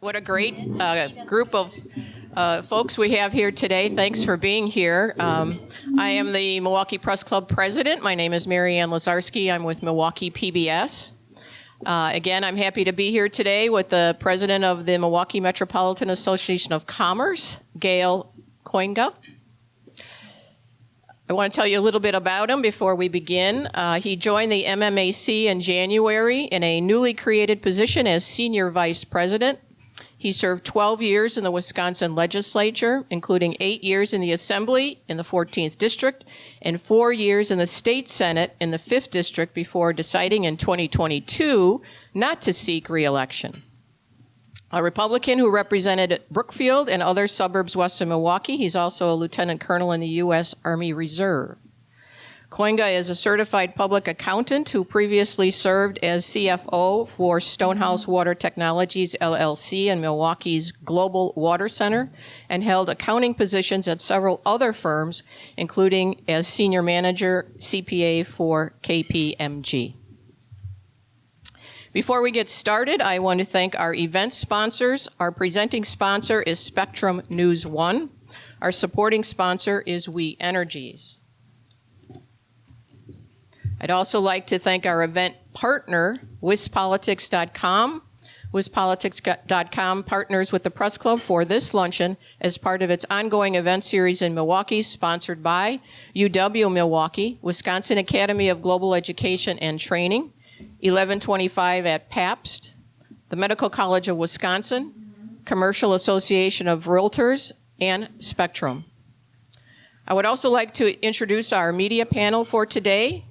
What a great group of folks we have here today. Thanks for being here. I am the Milwaukee Press Club president. My name is Mary Ann Lazarski. I'm with Milwaukee PBS. Again, I'm happy to be here today with the president of the Milwaukee Metropolitan Association of Commerce, Gail Kooyenga. I want to tell you a little bit about him before we begin. He joined the MMAC in January in a newly created position as senior vice president. He served 12 years in the Wisconsin Legislature, including 8 years in the Assembly in the 14th District and 4 years in the State Senate in the 5th District before deciding in 2022 not to seek re-election. A Republican who represented Brookfield and other suburbs west of Milwaukee. He's also a lieutenant colonel in the U.S. Army Reserve. Kooyenga is a certified public accountant who previously served as CFO for Stonehouse Water Technologies, LLC, in Milwaukee's Global Water Center, and held accounting positions at several other firms, including as senior manager CPA for KPMG. Before we get started, I want to thank our event sponsors. Our presenting sponsor is Spectrum News One. Our supporting sponsor is We Energies. I'd also like to thank our event partner, WisPolitics.com. WisPolitics.com partners with the Press Club for this luncheon as part of its ongoing event series in Milwaukee, sponsored by UW Milwaukee, Wisconsin Academy of Global Education and Training, 1125 at Pabst, the Medical College of Wisconsin, Commercial Association of Realtors, and Spectrum. I would also like to introduce our media panel for today.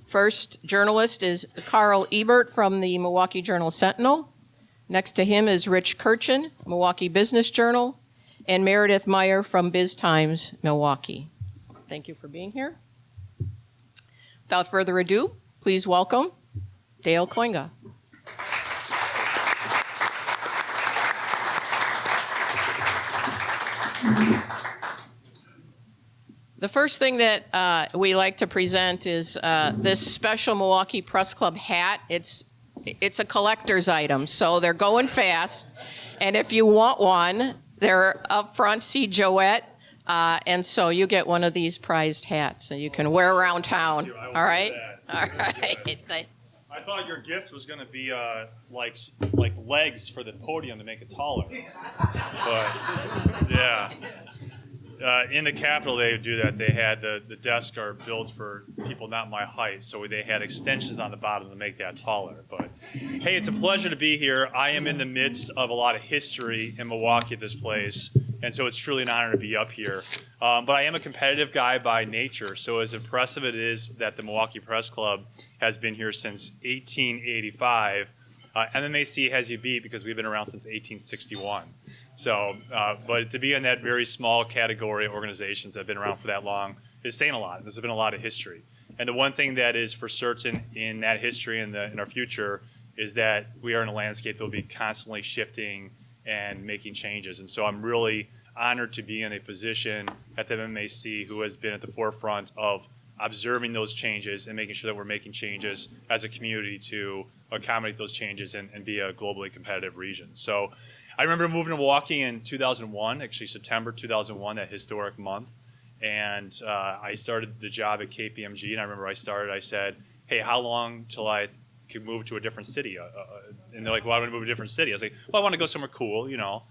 First journalist is Carl Ebert from the Milwaukee Journal-Sentinel. Next to him is Rich Kirchen, Milwaukee Business Journal, and Meredith Meyer from Biz Times, Milwaukee. Thank you for being here. Without further ado, please welcome Gail Kooyenga. The first thing that we like to present is this special Milwaukee Press Club hat. It's a collector's item, so they're going fast. And if you want one, they're up front. See Joette. And so you get one of these prized hats that you can wear around town. All right? All right. I thought your gift was going to be like legs for the podium to make it taller. But, yeah. In the Capitol, they would do that. They had the desks are built for people not my height, so they had extensions on the bottom to make that taller. But hey, it's a pleasure to be here. I am in the midst of a lot of history in Milwaukee at this place, and so it's truly an honor to be up here. But I am a competitive guy by nature, so as impressive it is that the Milwaukee Press Club has been here since 1885, MMAC has you beat because we've been around since 1861. So, but to be in that very small category of organizations that have been around for that long is saying a lot. There's been a lot of history. And the one thing that is for certain in that history and in our future is that we are in a landscape that will be constantly shifting and making changes. And so I'm really honored to be in a position at the MMAC who has been at the forefront of observing those changes and making sure that we're making changes as a community to accommodate those changes and be a globally competitive region. So I remember moving to Milwaukee in 2001, actually September 2001, that historic month. And I started the job at KPMG. And I remember I said, hey, how long till I could move to a different city? And they're like, well, I want to move to a different city. I was like, well, I want to go somewhere cool, you know.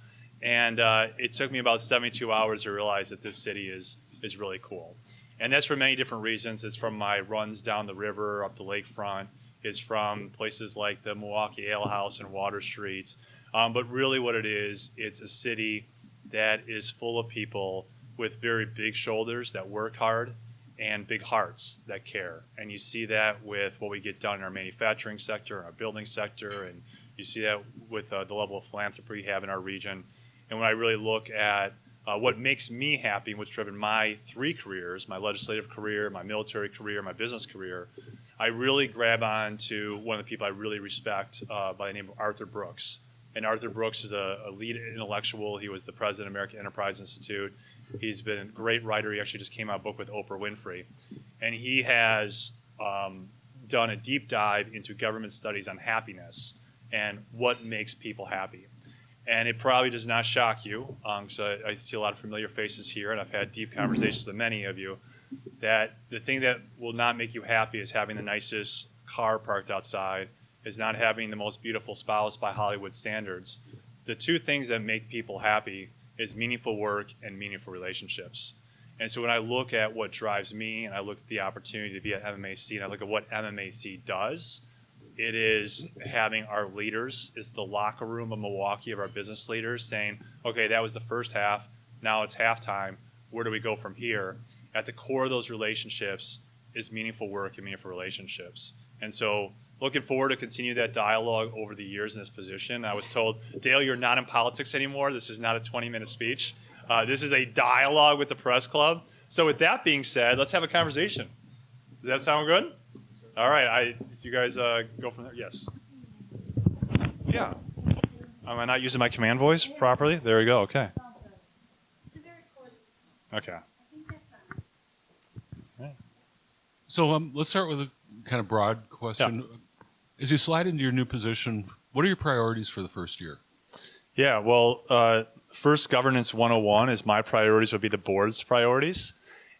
And it took me about 72 hours to realize that this city is really cool. And that's for many different reasons. It's from my runs down the river up the lakefront. It's from places like the Milwaukee Ale House and Water Streets. But really what it is, it's a city that is full of people with very big shoulders that work hard and big hearts that care. And you see that with what we get done in our manufacturing sector, our building sector, and you see that with the level of philanthropy we have in our region. And when I really look at what makes me happy and what's driven my three careers, my legislative career, my military career, my business career, I really grab on to one of the people I really respect by the name of Arthur Brooks. And Arthur Brooks is a lead intellectual. He was the president of American Enterprise Institute. He's been a great writer. He actually just came out with a book with Oprah Winfrey. And he has done a deep dive into government studies on happiness and what makes people happy. And it probably does not shock you, because I see a lot of familiar faces here, and I've had deep conversations with many of you, that the thing that will not make you happy is having the nicest car parked outside, is not having the most beautiful spouse by Hollywood standards. The two things that make people happy is meaningful work and meaningful relationships. And so when I look at what drives me, and I look at the opportunity to be at MMAC, and I look at what MMAC does, it is having our leaders, is the locker room of Milwaukee of our business leaders saying, okay, that was the first half, now it's halftime, where do we go from here? At the core of those relationships is meaningful work and meaningful relationships. And so looking forward to continue that dialogue over the years in this position. I was told, Dale, you're not in politics anymore. This is not a 20-minute speech. This is a dialogue with the press club. So with that being said, let's have a conversation. Does that sound good? All right, you guys go from there? Yes. Yeah. Am I not using my command voice properly? There we go, okay. Okay. So let's start with a kind of broad question. Yeah. As you slide into your new position, what are your priorities for the first year? Yeah, well, first governance 101 is my priorities would be the board's priorities.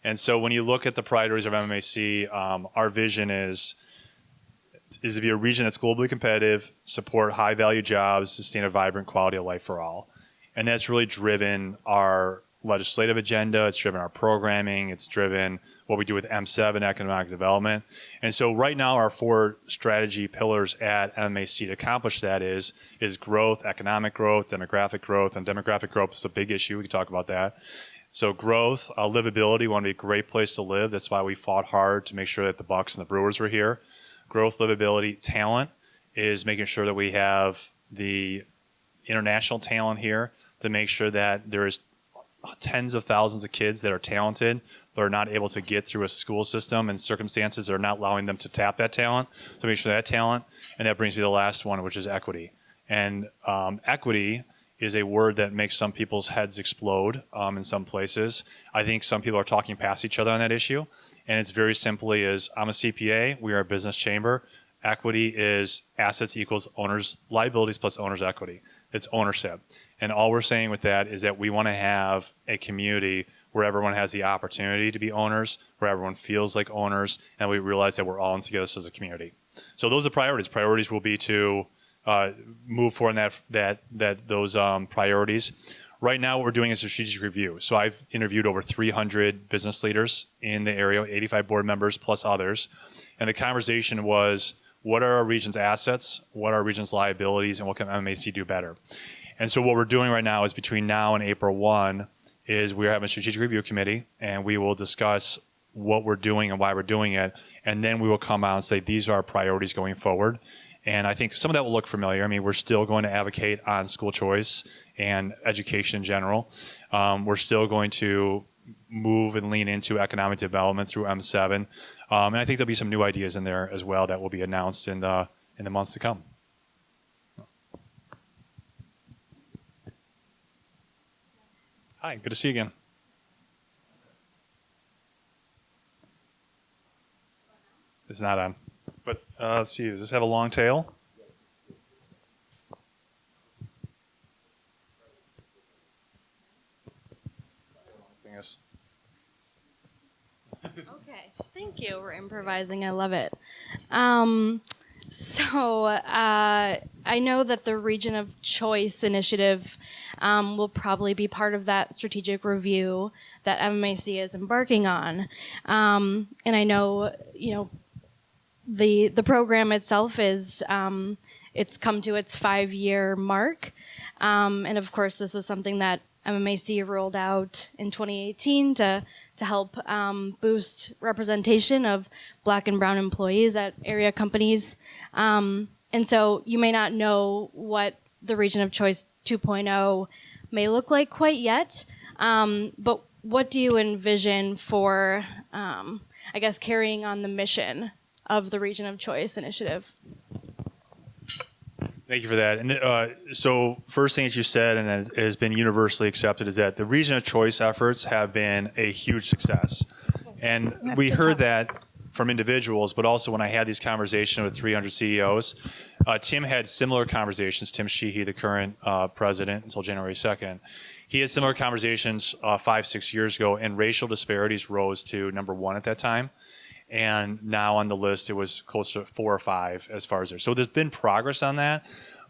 And so when you look at the priorities of MMAC, our vision is to be a region that's globally competitive, support high-value jobs, sustain a vibrant quality of life for all. And that's really driven our legislative agenda. It's driven our programming. It's driven what we do with M7, economic development. And so right now our 4 strategy pillars at MMAC to accomplish that is growth, economic growth, demographic growth. And demographic growth is a big issue. We can talk about that. So growth, livability, we want to be a great place to live. That's why we fought hard to make sure that the Bucks and the Brewers were here. Growth, livability, talent is making sure that we have the international talent here to make sure that there's tens of thousands of kids that are talented but are not able to get through a school system and circumstances are not allowing them to tap that talent. So make sure that talent. And that brings me to the last one, which is equity. And equity is a word that makes some people's heads explode in some places. I think some people are talking past each other on that issue. And it's very simply is, I'm a CPA, we are a business chamber. Equity is assets equals owners, liabilities plus owners' equity. It's ownership. And all we're saying with that is that we want to have a community where everyone has the opportunity to be owners, where everyone feels like owners, and we realize that we're all in together as a community. So those are the priorities. Priorities will be to move forward in those priorities. Right now, what we're doing is a strategic review. So I've interviewed over 300 business leaders in the area, 85 board members plus others. And the conversation was, what are our region's assets? What are our region's liabilities? And what can MMAC do better? And so what we're doing right now is between now and April 1 is we're having a strategic review committee, and we will discuss what we're doing and why we're doing it. And then we will come out and say, these are our priorities going forward. And I think some of that will look familiar. I mean, we're still going to advocate on school choice and education in general. We're still going to move and lean into economic development through M7. And I think there'll be some new ideas in there as well that will be announced in the months to come. Hi, good to see you again. It's not on. But let's see, does this have a long tail? Okay, thank you. We're improvising. I love it. I know that the Region of Choice initiative will probably be part of that strategic review that MMAC is embarking on. And I know, the program itself is it's come to its 5-year mark. And of course, this was something that MMAC rolled out in 2018 to help boost representation of Black and Brown employees at area companies. And so you may not know what the Region of Choice 2.0 may look like quite yet, but what do you envision for, carrying on the mission of the Region of Choice initiative? Thank you for that. And so first thing that you said, and it has been universally accepted, is that the Region of Choice efforts have been a huge success. And we heard that from individuals, but also when I had these conversations with 300 CEOs, Tim had similar conversations. Tim Sheehy, the current president until January 2nd, he had similar conversations 5-6 years ago, and racial disparities rose to number 1 at that time. And now on the list, it was close to 4 or 5 as far as there. So there's been progress on that,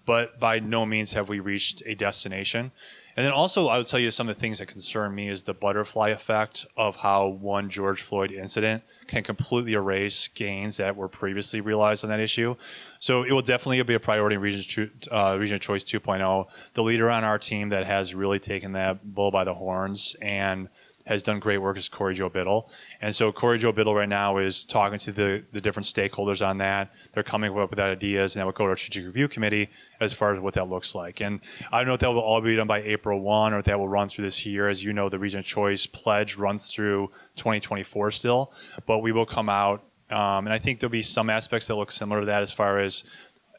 but by no means have we reached a destination. And then also, I would tell you some of the things that concern me is the butterfly effect of how one George Floyd incident can completely erase gains that were previously realized on that issue. So it will definitely be a priority in Region of Choice 2.0. The leader on our team that has really taken that bull by the horns and has done great work is Corey Joe Biddle. And so Corey Joe Biddle right now is talking to the different stakeholders on that. They're coming up with ideas, and that will go to our strategic review committee as far as what that looks like. And I don't know if that will all be done by April 1 or if that will run through this year. As you know, the Region of Choice pledge runs through 2024 still, but we will come out. And I think there'll be some aspects that look similar to that as far as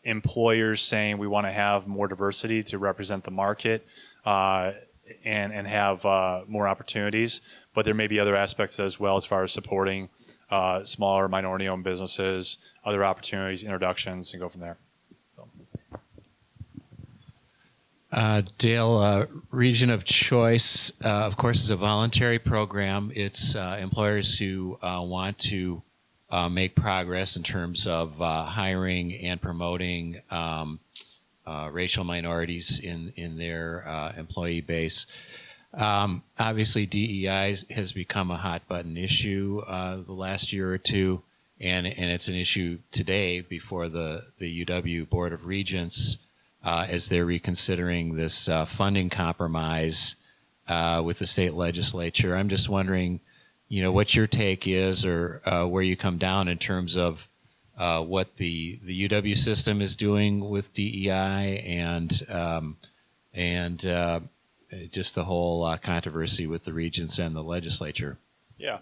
employers saying we want to have more diversity to represent the market, and have more opportunities. But there may be other aspects as well as far as supporting smaller minority-owned businesses, other opportunities, introductions, and go from there. So. Dale, Region of Choice, of course, is a voluntary program. It's employers who want to make progress in terms of hiring and promoting racial minorities in their employee base. Obviously, DEI has become a hot button issue the last year or two, and it's an issue today before the UW Board of Regents as they're reconsidering this funding compromise with the state legislature. I'm just wondering, what your take is, or where you come down in terms of what the UW system is doing with DEI and just the whole controversy with the regents and the legislature. Yeah.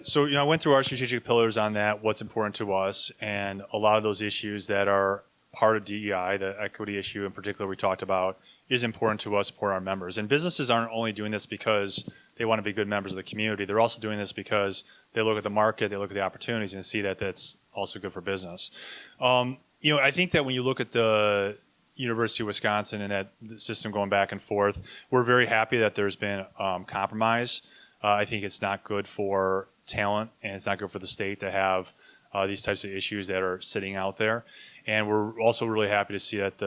So, I went through our strategic pillars on that, what's important to us, and a lot of those issues that are part of DEI, the equity issue in particular we talked about, is important to us, support our members. And businesses aren't only doing this because they want to be good members of the community. They're also doing this because they look at the market, they look at the opportunities, and see that that's also good for business. I think that when you look at the University of Wisconsin and that the system going back and forth, we're very happy that there's been compromise. I think it's not good for talent, and it's not good for the state to have these types of issues that are sitting out there. And we're also really happy to see that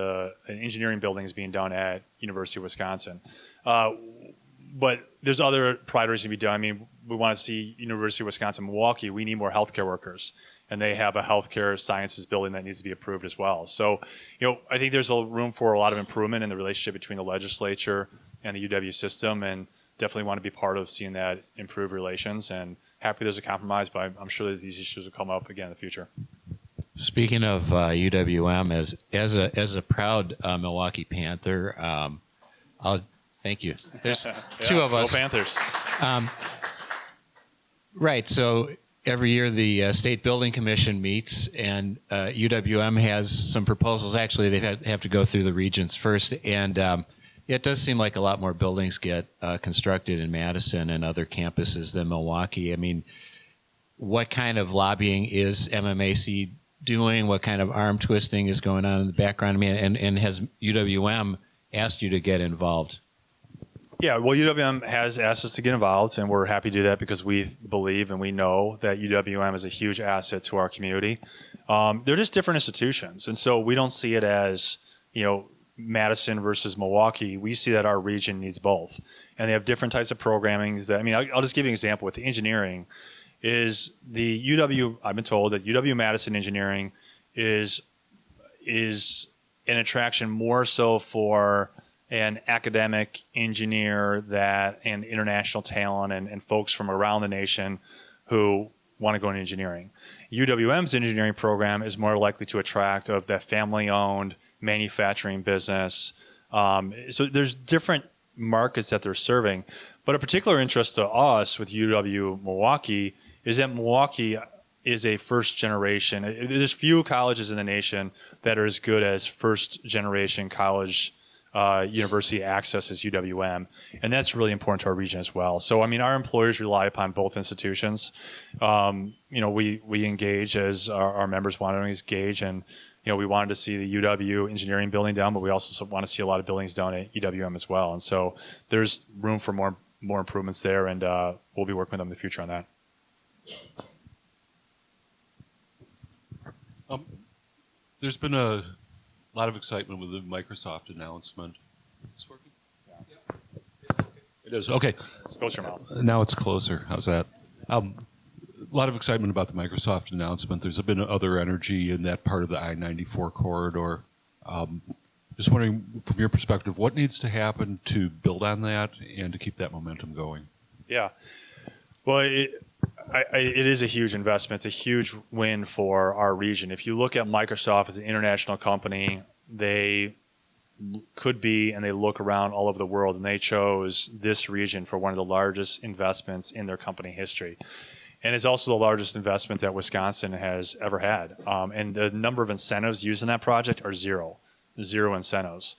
an engineering building is being done at University of Wisconsin. But there's other priorities to be done. I mean, we want to see University of Wisconsin Milwaukee. We need more healthcare workers, and they have a healthcare sciences building that needs to be approved as well. So, I think there's a room for a lot of improvement in the relationship between the legislature and the UW system, and definitely want to be part of seeing that improve relations. And happy there's a compromise, but I'm sure that these issues will come up again in the future. Speaking of UWM, as a proud Milwaukee Panther, I'll thank you. There's two of us. Go Panthers. Right. So every year the State Building Commission meets, and UWM has some proposals. Actually, they have to go through the regents first, and it does seem like a lot more buildings get constructed in Madison and other campuses than Milwaukee. I mean, what kind of lobbying is MMAC doing? What kind of arm twisting is going on in the background? I mean, and has UWM asked you to get involved? Yeah, well, UWM has asked us to get involved, and we're happy to do that because we believe and we know that UWM is a huge asset to our community. They're just different institutions, and so we don't see it as, Madison versus Milwaukee. We see that our region needs both, and they have different types of programming. I'll just give you an example with the engineering. Is the UW? I've been told that UW Madison engineering is an attraction more so for an academic engineer and international talent and folks from around the nation who want to go into engineering. UWM's engineering program is more likely to attract of that family-owned manufacturing business. So there's different markets that they're serving. But a particular interest to us with UW Milwaukee is that Milwaukee is a first generation. There's few colleges in the nation that are as good as first generation college university access as UWM, and that's really important to our region as well. So, I mean, our employers rely upon both institutions. We engage as our members want to engage, and we wanted to see the UW engineering building down, but we also want to see a lot of buildings down at UWM as well. And so, there's room for more improvements there, and we'll be working with them in the future on that. There's been a lot of excitement with the Microsoft announcement. Is this working? Yeah. It is. Okay. Close your mouth. Now it's closer. How's that? A lot of excitement about the Microsoft announcement. There's been other energy in that part of the I-94 corridor. Just wondering, from your perspective, what needs to happen to build on that and to keep that momentum going? Yeah. Well, it is a huge investment. It's a huge win for our region. If you look at Microsoft as an international company, they could be, and they look around all over the world, and they chose this region for one of the largest investments in their company history. And it's also the largest investment that Wisconsin has ever had. And the number of incentives used in that project are zero incentives.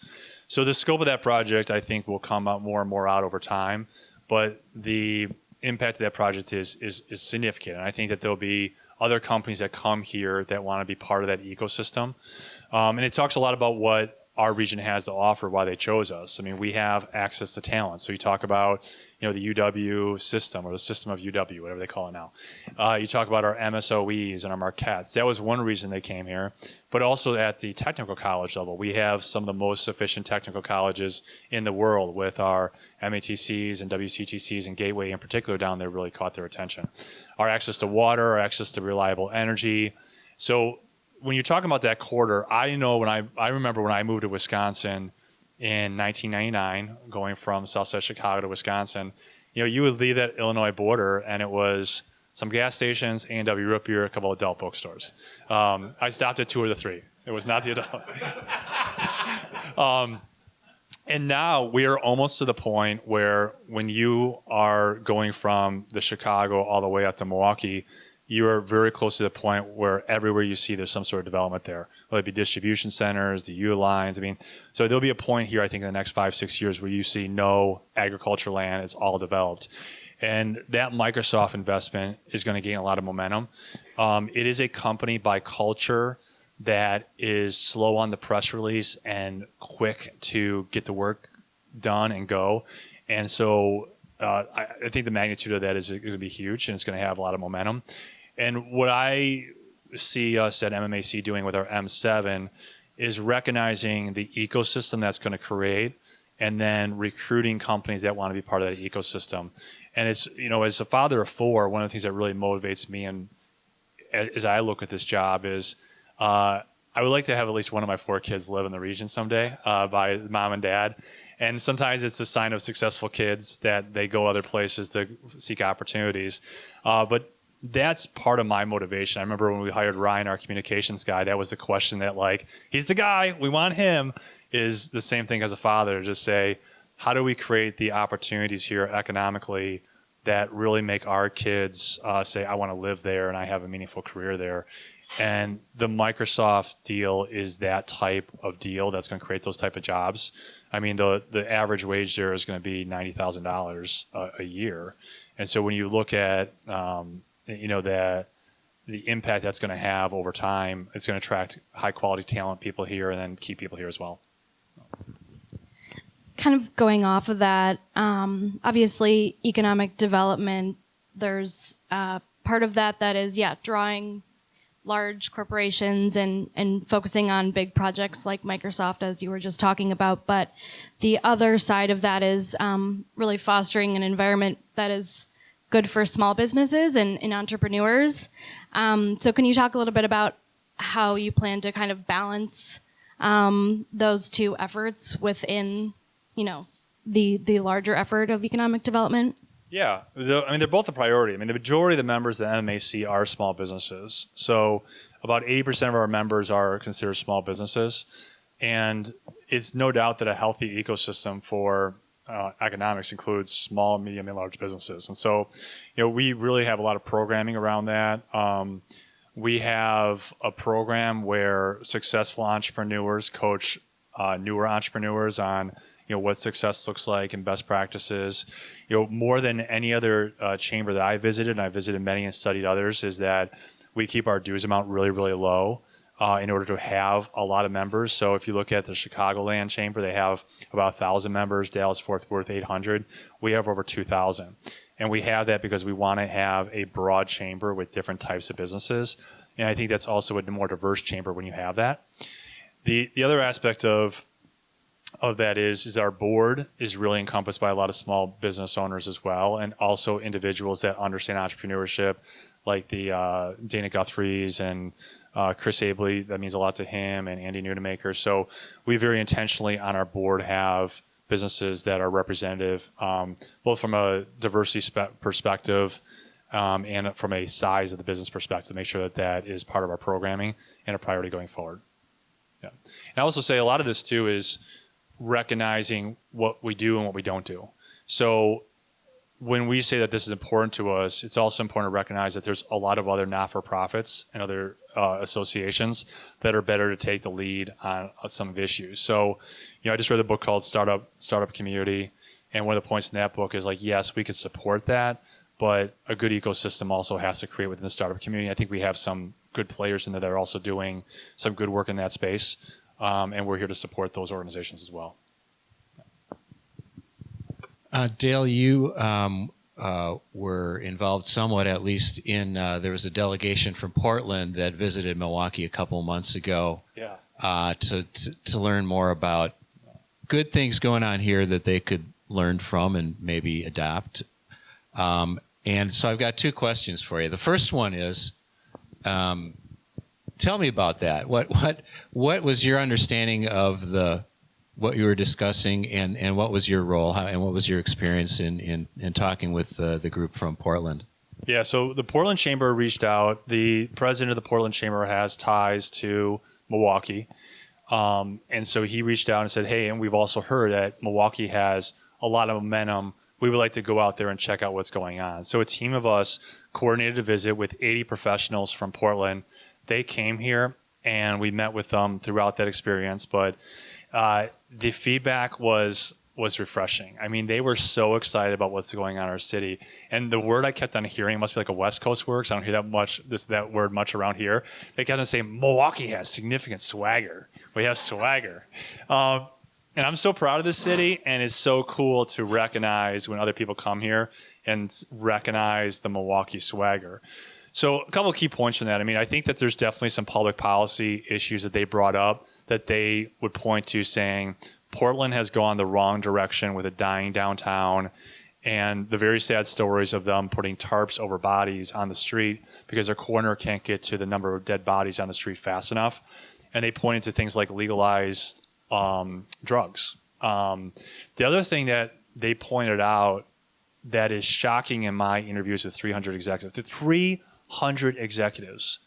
So the scope of that project, I think, will come out more and more out over time. But the impact of that project is significant. And I think that there'll be other companies that come here that want to be part of that ecosystem. And it talks a lot about what our region has to offer, why they chose us. I mean, we have access to talent. So you talk about, the UW system, or the system of UW, whatever they call it now. You talk about our MSOEs and our Marquettes. That was one reason they came here. But also at the technical college level, we have some of the most efficient technical colleges in the world, with our MATCs and WCTCs, and Gateway in particular down there really caught their attention. Our access to water, our access to reliable energy. So when you're talking about that corridor, I remember when I moved to Wisconsin in 1999, going from Southside Chicago to Wisconsin, you would leave that Illinois border and it was some gas stations, A&W root beer, a couple of adult bookstores. I stopped at 2 of the 3. It was not the adult. And now we are almost to the point where when you are going from the Chicago all the way up to Milwaukee, you are very close to the point where everywhere you see there's some sort of development there, whether it be distribution centers, the U lines. I mean, so there'll be a point here, I think, in the next 5-6 years where you see no agriculture land. It's all developed. And that Microsoft investment is going to gain a lot of momentum. It is a company by culture that is slow on the press release and quick to get the work done and go. And so I think the magnitude of that is going to be huge, and it's going to have a lot of momentum. And what I see us at MMAC doing with our M7 is recognizing the ecosystem that's going to create, and then recruiting companies that want to be part of that ecosystem. And it's, as a father of 4, one of the things that really motivates me, and as I look at this job, is I would like to have at least one of my 4 kids live in the region someday, by mom and dad. And sometimes it's a sign of successful kids that they go other places to seek opportunities. But that's part of my motivation. I remember when we hired Ryan, our communications guy, that was the question that, he's the guy, we want him, is the same thing as a father, to just say, how do we create the opportunities here economically that really make our kids say, I want to live there and I have a meaningful career there. And the Microsoft deal is that type of deal that's going to create those type of jobs. I mean, the average wage there is going to be $90,000 a year. And so when you look at, the impact that's going to have over time, it's going to attract high quality talent people here and then keep people here as well. Kind of going off of that, obviously economic development, there's part of that is, drawing large corporations and focusing on big projects like Microsoft, as you were just talking about. But the other side of that is really fostering an environment that is good for small businesses and entrepreneurs. So can you talk a little bit about how you plan to kind of balance those two efforts within, the larger effort of economic development? Yeah, they're both a priority. I mean, the majority of the members of the MMAC are small businesses. So about 80% of our members are considered small businesses. And it's no doubt that a healthy ecosystem for economics includes small, medium, and large businesses. And so, we really have a lot of programming around that. We have a program where successful entrepreneurs coach newer entrepreneurs on what success looks like and best practices. More than any other chamber that I visited, and I visited many and studied others, is that we keep our dues amount really, really low in order to have a lot of members. So if you look at the Chicagoland Chamber, they have about 1,000 members. Dallas-Fort Worth, 800. We have over 2,000. And we have that because we want to have a broad chamber with different types of businesses. And I think that's also a more diverse chamber when you have that. The other aspect of that is our board is really encompassed by a lot of small business owners as well, and also individuals that understand entrepreneurship, like the Dana Guthries and Chris Abley. That means a lot to him, and Andy Newsmaker. So we very intentionally on our board have businesses that are representative, both from a diversity perspective and from a size of the business perspective, to make sure that is part of our programming and a priority going forward. Yeah. And I also say a lot of this too is recognizing what we do and what we don't do. So when we say that this is important to us, it's also important to recognize that there's a lot of other not-for-profits and other associations that are better to take the lead on some of issues. So, I just read a book called Startup Community, and one of the points in that book is like, yes, we could support that, but a good ecosystem also has to create within the startup community. I think we have some good players in there that are also doing some good work in that space, and we're here to support those organizations as well. Dale, you were involved somewhat, at least, in there was a delegation from Portland that visited Milwaukee a couple months ago. Yeah. To learn more about good things going on here that they could learn from and maybe adopt. And so I've got two questions for you. The first one is, tell me about that. What was your understanding of what you were discussing, and what was your role, and what was your experience in talking with the group from Portland? Yeah, so the Portland Chamber reached out. The president of the Portland Chamber has ties to Milwaukee. And so he reached out and said, hey, and we've also heard that Milwaukee has a lot of momentum. We would like to go out there and check out what's going on. So a team of us coordinated a visit with 80 professionals from Portland. They came here, and we met with them throughout that experience. But the feedback was refreshing. I mean, they were so excited about what's going on in our city. And the word I kept on hearing, must be like a West Coast word, because I don't hear that word much around here. They kept on saying, Milwaukee has significant swagger. We have swagger. And I'm so proud of this city, and it's so cool to recognize when other people come here and recognize the Milwaukee swagger. So a couple of key points from that. I mean, I think that there's definitely some public policy issues that they brought up that they would point to, saying Portland has gone the wrong direction with a dying downtown, and the very sad stories of them putting tarps over bodies on the street because their coroner can't get to the number of dead bodies on the street fast enough. And they pointed to things like legalized drugs. The other thing that they pointed out that is shocking in my interviews with 300 executives, 300 executives.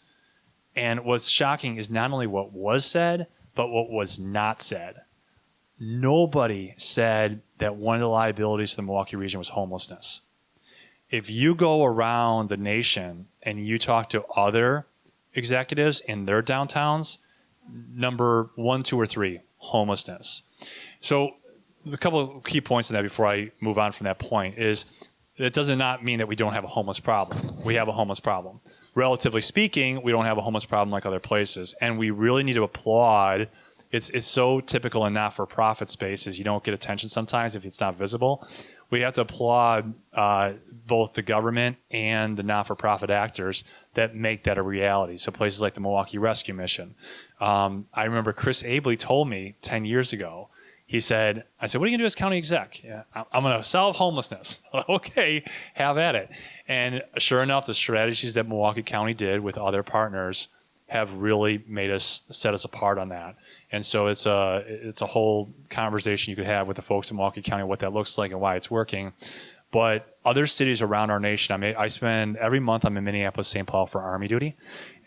And what's shocking is not only what was said, but what was not said. Nobody said that one of the liabilities of the Milwaukee region was homelessness. If you go around the nation and you talk to other executives in their downtowns, number 1, 2, or 3, homelessness. So a couple of key points in that before I move on from that point is it does not mean that we don't have a homeless problem. We have a homeless problem. Relatively speaking, we don't have a homeless problem like other places. And we really need to applaud. It's so typical in not-for-profit spaces. You don't get attention sometimes if it's not visible. We have to applaud both the government and the not-for-profit actors that make that a reality. So places like the Milwaukee Rescue Mission. I remember Chris Abley told me 10 years ago, I said, what are you going to do as county exec? Yeah, I'm going to solve homelessness. Okay, have at it. And sure enough, the strategies that Milwaukee County did with other partners have really set us apart on that. And so it's a whole conversation you could have with the folks in Milwaukee County, what that looks like and why it's working. But other cities around our nation, I spend every month I'm in Minneapolis, St. Paul for Army duty.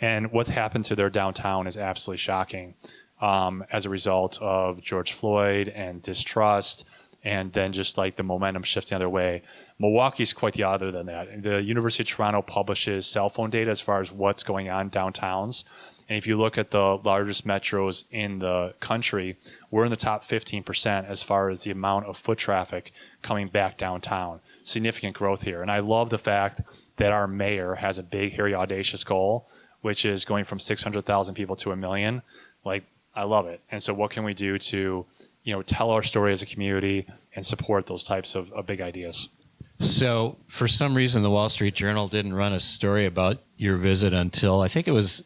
And what happened to their downtown is absolutely shocking. As a result of George Floyd and distrust, and then just like the momentum shifting the other way. Milwaukee's quite the other than that. The University of Toronto publishes cell phone data as far as what's going on downtowns, And if you look at the largest metros in the country, we're in the top 15% as far as the amount of foot traffic coming back downtown. Significant growth here. And I love the fact that our mayor has a big, hairy, audacious goal, which is going from 600,000 people to 1 million. Like, I love it. And so what can we do to, tell our story as a community and support those types of big ideas? So for some reason, the Wall Street Journal didn't run a story about your visit until I think it was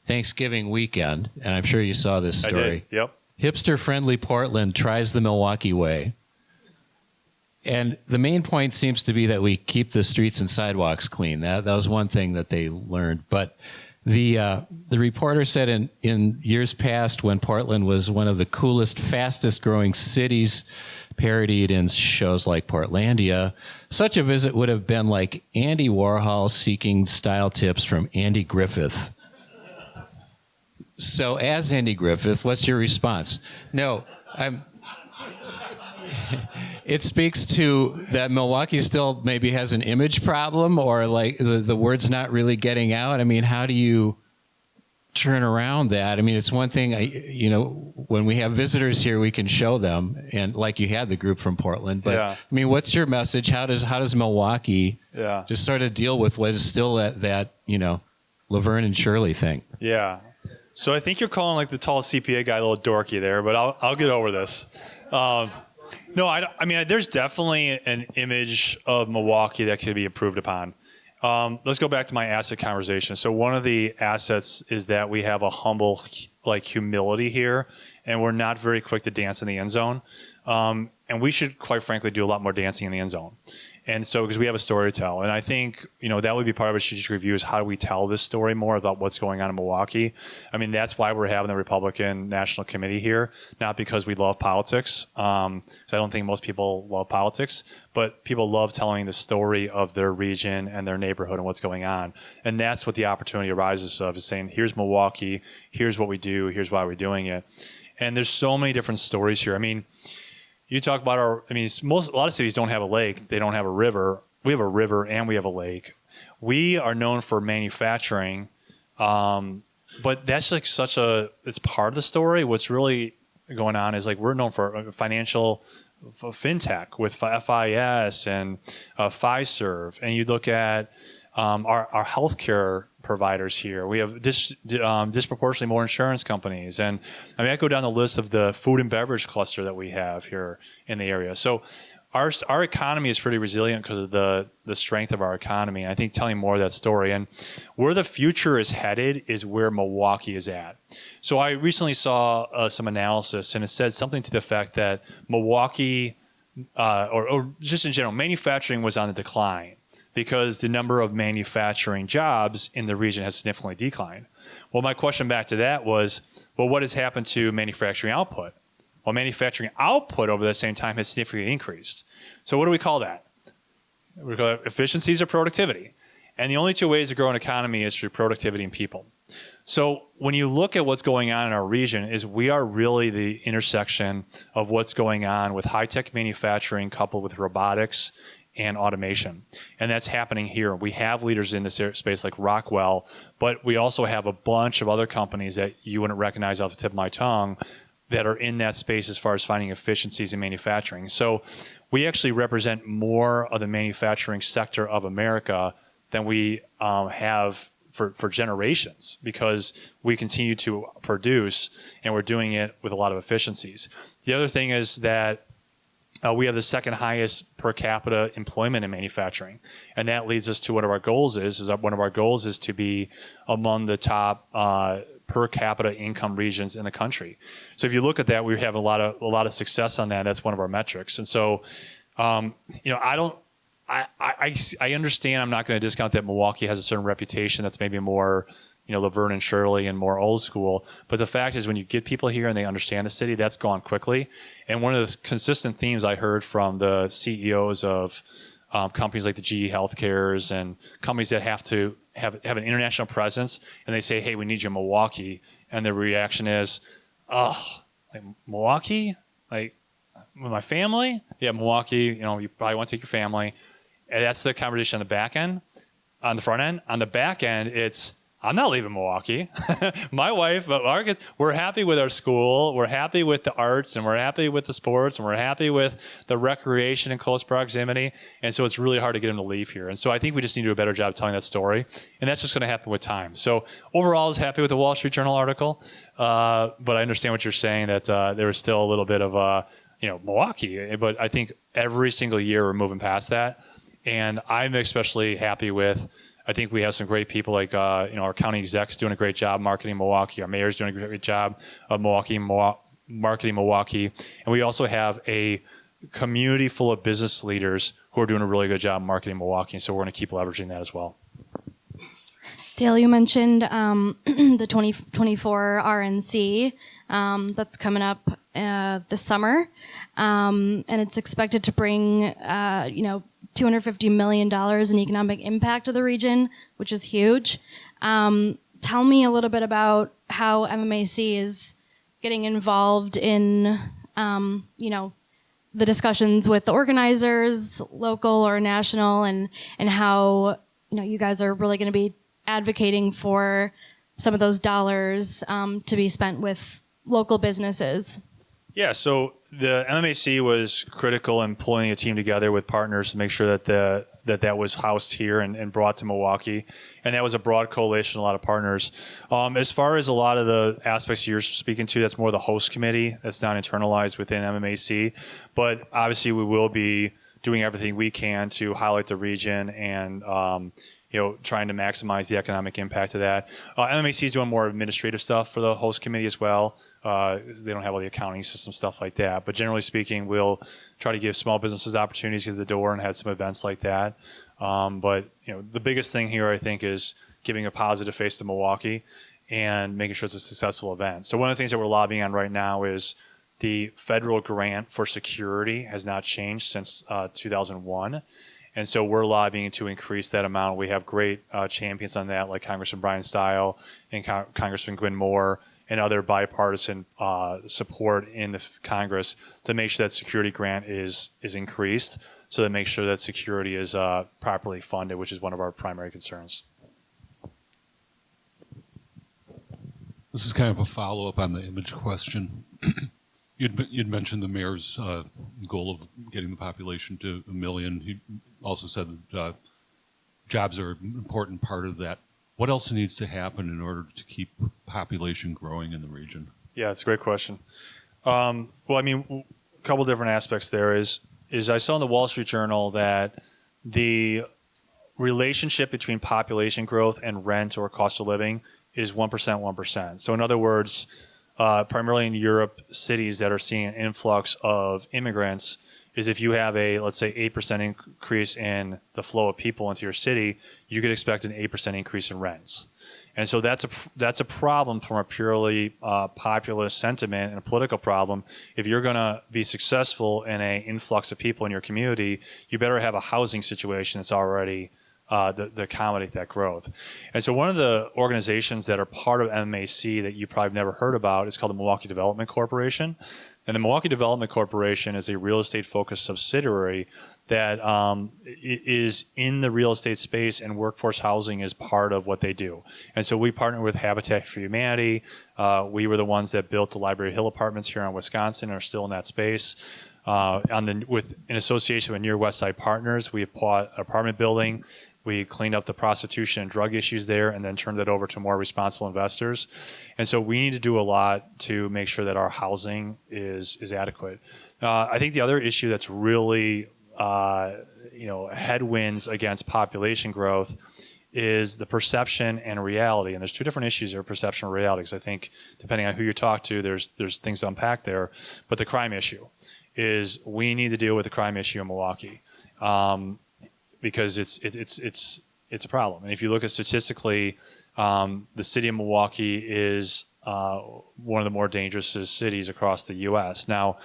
Thanksgiving weekend. And I'm sure you saw this story. I did, yep. Hipster-friendly Portland tries the Milwaukee way. And the main point seems to be that we keep the streets and sidewalks clean. That was one thing that they learned. But the reporter said in years past, when Portland was one of the coolest, fastest growing cities, parodied in shows like Portlandia, such a visit would have been like Andy Warhol seeking style tips from Andy Griffith. So as Andy Griffith, what's your response? No, it speaks to that Milwaukee still maybe has an image problem, or like the word's not really getting out. I mean, how do you turn around that? I mean, it's one thing, when we have visitors here, we can show them, and like you had the group from Portland. But I mean, what's your message? How does Milwaukee just sort of deal with what is still that Laverne and Shirley thing? Yeah. So I think you're calling like the tall CPA guy a little dorky there, but I'll get over this. No, I mean, there's definitely an image of Milwaukee that could be improved upon. Let's go back to my asset conversation. So one of the assets is that we have a humble, humility here, and we're not very quick to dance in the end zone. And we should, quite frankly, do a lot more dancing in the end zone. And so, because we have a story to tell. And I think, that would be part of a strategic review, is how do we tell this story more about what's going on in Milwaukee? I mean, that's why we're having the Republican National Committee here, not because we love politics. Because I don't think most people love politics, but people love telling the story of their region and their neighborhood and what's going on. And that's what the opportunity arises of, is saying, here's Milwaukee, here's what we do, here's why we're doing it. And there's so many different stories here. I mean, you talk about a lot of cities don't have a lake. They don't have a river. We have a river and we have a lake. We are known for manufacturing, but that's like it's part of the story. What's really going on is we're known for financial fintech with FIS and Fiserv. And you look at our healthcare providers here. We have disproportionately more insurance companies. And I mean, I go down the list of the food and beverage cluster that we have here in the area. So our economy is pretty resilient because of the strength of our economy. And I think telling more of that story, and where the future is headed is where Milwaukee is at. So I recently saw some analysis, and it said something to the effect that Milwaukee, or just in general, manufacturing was on the decline, because the number of manufacturing jobs in the region has significantly declined. Well, my question back to that was, well, what has happened to manufacturing output? Well, manufacturing output over that same time has significantly increased. So what do we call that? We call it efficiencies or productivity. And the only two ways to grow an economy is through productivity and people. So when you look at what's going on in our region, is we are really the intersection of what's going on with high-tech manufacturing coupled with robotics and automation. And that's happening here. We have leaders in this space like Rockwell, but we also have a bunch of other companies that you wouldn't recognize off the tip of my tongue that are in that space as far as finding efficiencies in manufacturing. So we actually represent more of the manufacturing sector of America than we have for generations, because we continue to produce and we're doing it with a lot of efficiencies. The other thing is that we have the second highest per capita employment in manufacturing. And that leads us to one of our goals is to be among the top per capita income regions in the country. So if you look at that, we have a lot of success on that. That's one of our metrics. And so, I understand, I'm not going to discount that Milwaukee has a certain reputation that's maybe more, Laverne and Shirley and more old school. But the fact is, when you get people here and they understand the city, that's gone quickly. And one of the consistent themes I heard from the CEOs of companies like the GE Healthcares and companies that have to have an international presence, and they say, hey, we need you in Milwaukee. And the reaction is, Milwaukee? Like, with my family? Yeah, Milwaukee, you probably want to take your family. And that's the conversation on the back end. On the front end. On the back end, it's, I'm not leaving Milwaukee. My wife, our kids, we're happy with our school. We're happy with the arts, and we're happy with the sports, and we're happy with the recreation in close proximity. And so it's really hard to get them to leave here. And so I think we just need to do a better job telling that story. And that's just going to happen with time. So overall, I was happy with the Wall Street Journal article. But I understand what you're saying, that there was still a little bit of, Milwaukee. But I think every single year we're moving past that. And I'm especially happy with, I think we have some great people like, our county exec's doing a great job marketing Milwaukee. Our mayor's doing a great job of marketing Milwaukee. And we also have a community full of business leaders who are doing a really good job marketing Milwaukee. And so we're going to keep leveraging that as well. Dale, you mentioned the 2024 RNC that's coming up this summer. And it's expected to bring, $250 million in economic impact to the region, which is huge. Tell me a little bit about how MMAC is getting involved in, the discussions with the organizers, local or national, and how, you guys are really going to be advocating for some of those dollars to be spent with local businesses. Yeah, so the MMAC was critical in pulling a team together with partners to make sure that that was housed here and brought to Milwaukee. And that was a broad coalition, a lot of partners. As far as a lot of the aspects you're speaking to, that's more the host committee. That's not internalized within MMAC. But obviously we will be doing everything we can to highlight the region and trying to maximize the economic impact of that. MMAC is doing more administrative stuff for the host committee as well. They don't have all the accounting system stuff like that. But generally speaking, we'll try to give small businesses opportunities at the door and have some events like that. But the biggest thing here, I think, is giving a positive face to Milwaukee and making sure it's a successful event. So one of the things that we're lobbying on right now is the federal grant for security has not changed since 2001. And so we're lobbying to increase that amount. We have great champions on that, like Congressman Brian Stile and Congressman Gwynn Moore and other bipartisan support in the Congress to make sure that security grant is increased, so that make sure that security is properly funded, which is one of our primary concerns. This is kind of a follow-up on the image question. You'd mentioned the mayor's goal of getting the population to 1 million. He also said that jobs are an important part of that. What else needs to happen in order to keep population growing in the region? Yeah, it's a great question. A couple different aspects there is I saw in the Wall Street Journal that the relationship between population growth and rent or cost of living is 1%, 1%. So in other words, primarily in Europe, cities that are seeing an influx of immigrants is if you have a, let's say, 8% increase in the flow of people into your city, you could expect an 8% increase in rents. And so that's a problem from a purely populist sentiment and a political problem. If you're going to be successful in an influx of people in your community, you better have a housing situation that's already to accommodate that growth. And so one of the organizations that are part of MMAC that you probably never heard about is called the Milwaukee Development Corporation. And the Milwaukee Development Corporation is a real estate-focused subsidiary that is in the real estate space, and workforce housing is part of what they do. And so we partner with Habitat for Humanity. We were the ones that built the Library Hill apartments here in Wisconsin and are still in that space. In association with Near West Side Partners, we have bought an apartment building. We cleaned up the prostitution and drug issues there and then turned it over to more responsible investors. And so we need to do a lot to make sure that our housing is adequate. I think the other issue that's really, headwinds against population growth is the perception and reality. And there's two different issues there, perception and reality, because I think depending on who you talk to, there's things to unpack there. But the crime issue is we need to deal with the crime issue in Milwaukee. Because it's a problem. And if you look at statistically, the city of Milwaukee is one of the more dangerous cities across the U.S. Now,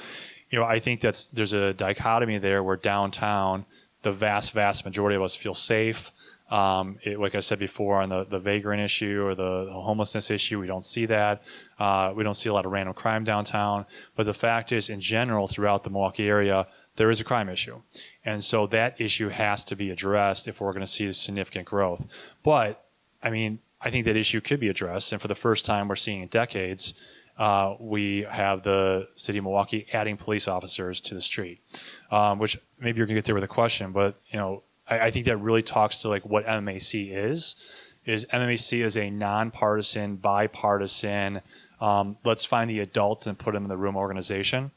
I think there's a dichotomy there where downtown, the vast majority of us feel safe. Like I said before, on the vagrant issue or the homelessness issue, we don't see that. We don't see a lot of random crime downtown. But the fact is, in general, throughout the Milwaukee area, there is a crime issue. And so that issue has to be addressed if we're going to see significant growth. But, I think that issue could be addressed. And for the first time we're seeing in decades, we have the city of Milwaukee adding police officers to the street, which maybe you're going to get there with a question, but I think that really talks to like what MMAC is MMAC is a nonpartisan, bipartisan, let's find the adults and put them in the room organization.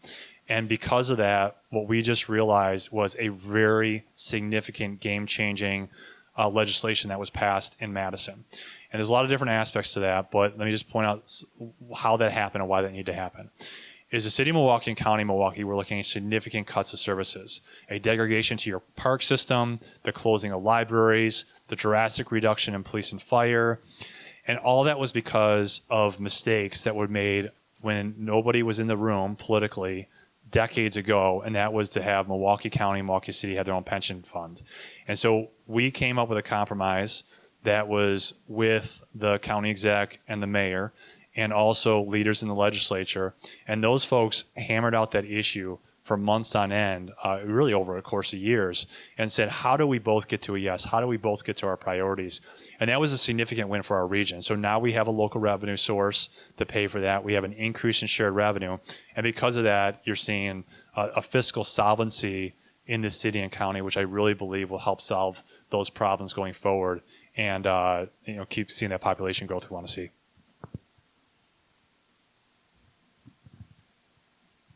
And because of that, what we just realized was a very significant game-changing legislation that was passed in Madison. And there's a lot of different aspects to that, but let me just point out how that happened and why that needed to happen. Is the city of Milwaukee and county of Milwaukee, we're looking at significant cuts of services, a degradation to your park system, the closing of libraries, the drastic reduction in police and fire. And all that was because of mistakes that were made when nobody was in the room politically decades ago, and that was to have Milwaukee County and Milwaukee City have their own pension fund. And so we came up with a compromise that was with the county exec and the mayor and also leaders in the legislature. And those folks hammered out that issue for months on end, really over a course of years, and said, how do we both get to a yes? How do we both get to our priorities? And that was a significant win for our region. So now we have a local revenue source to pay for that. We have an increase in shared revenue. And because of that, you're seeing a fiscal solvency in the city and county, which I really believe will help solve those problems going forward and keep seeing that population growth we want to see.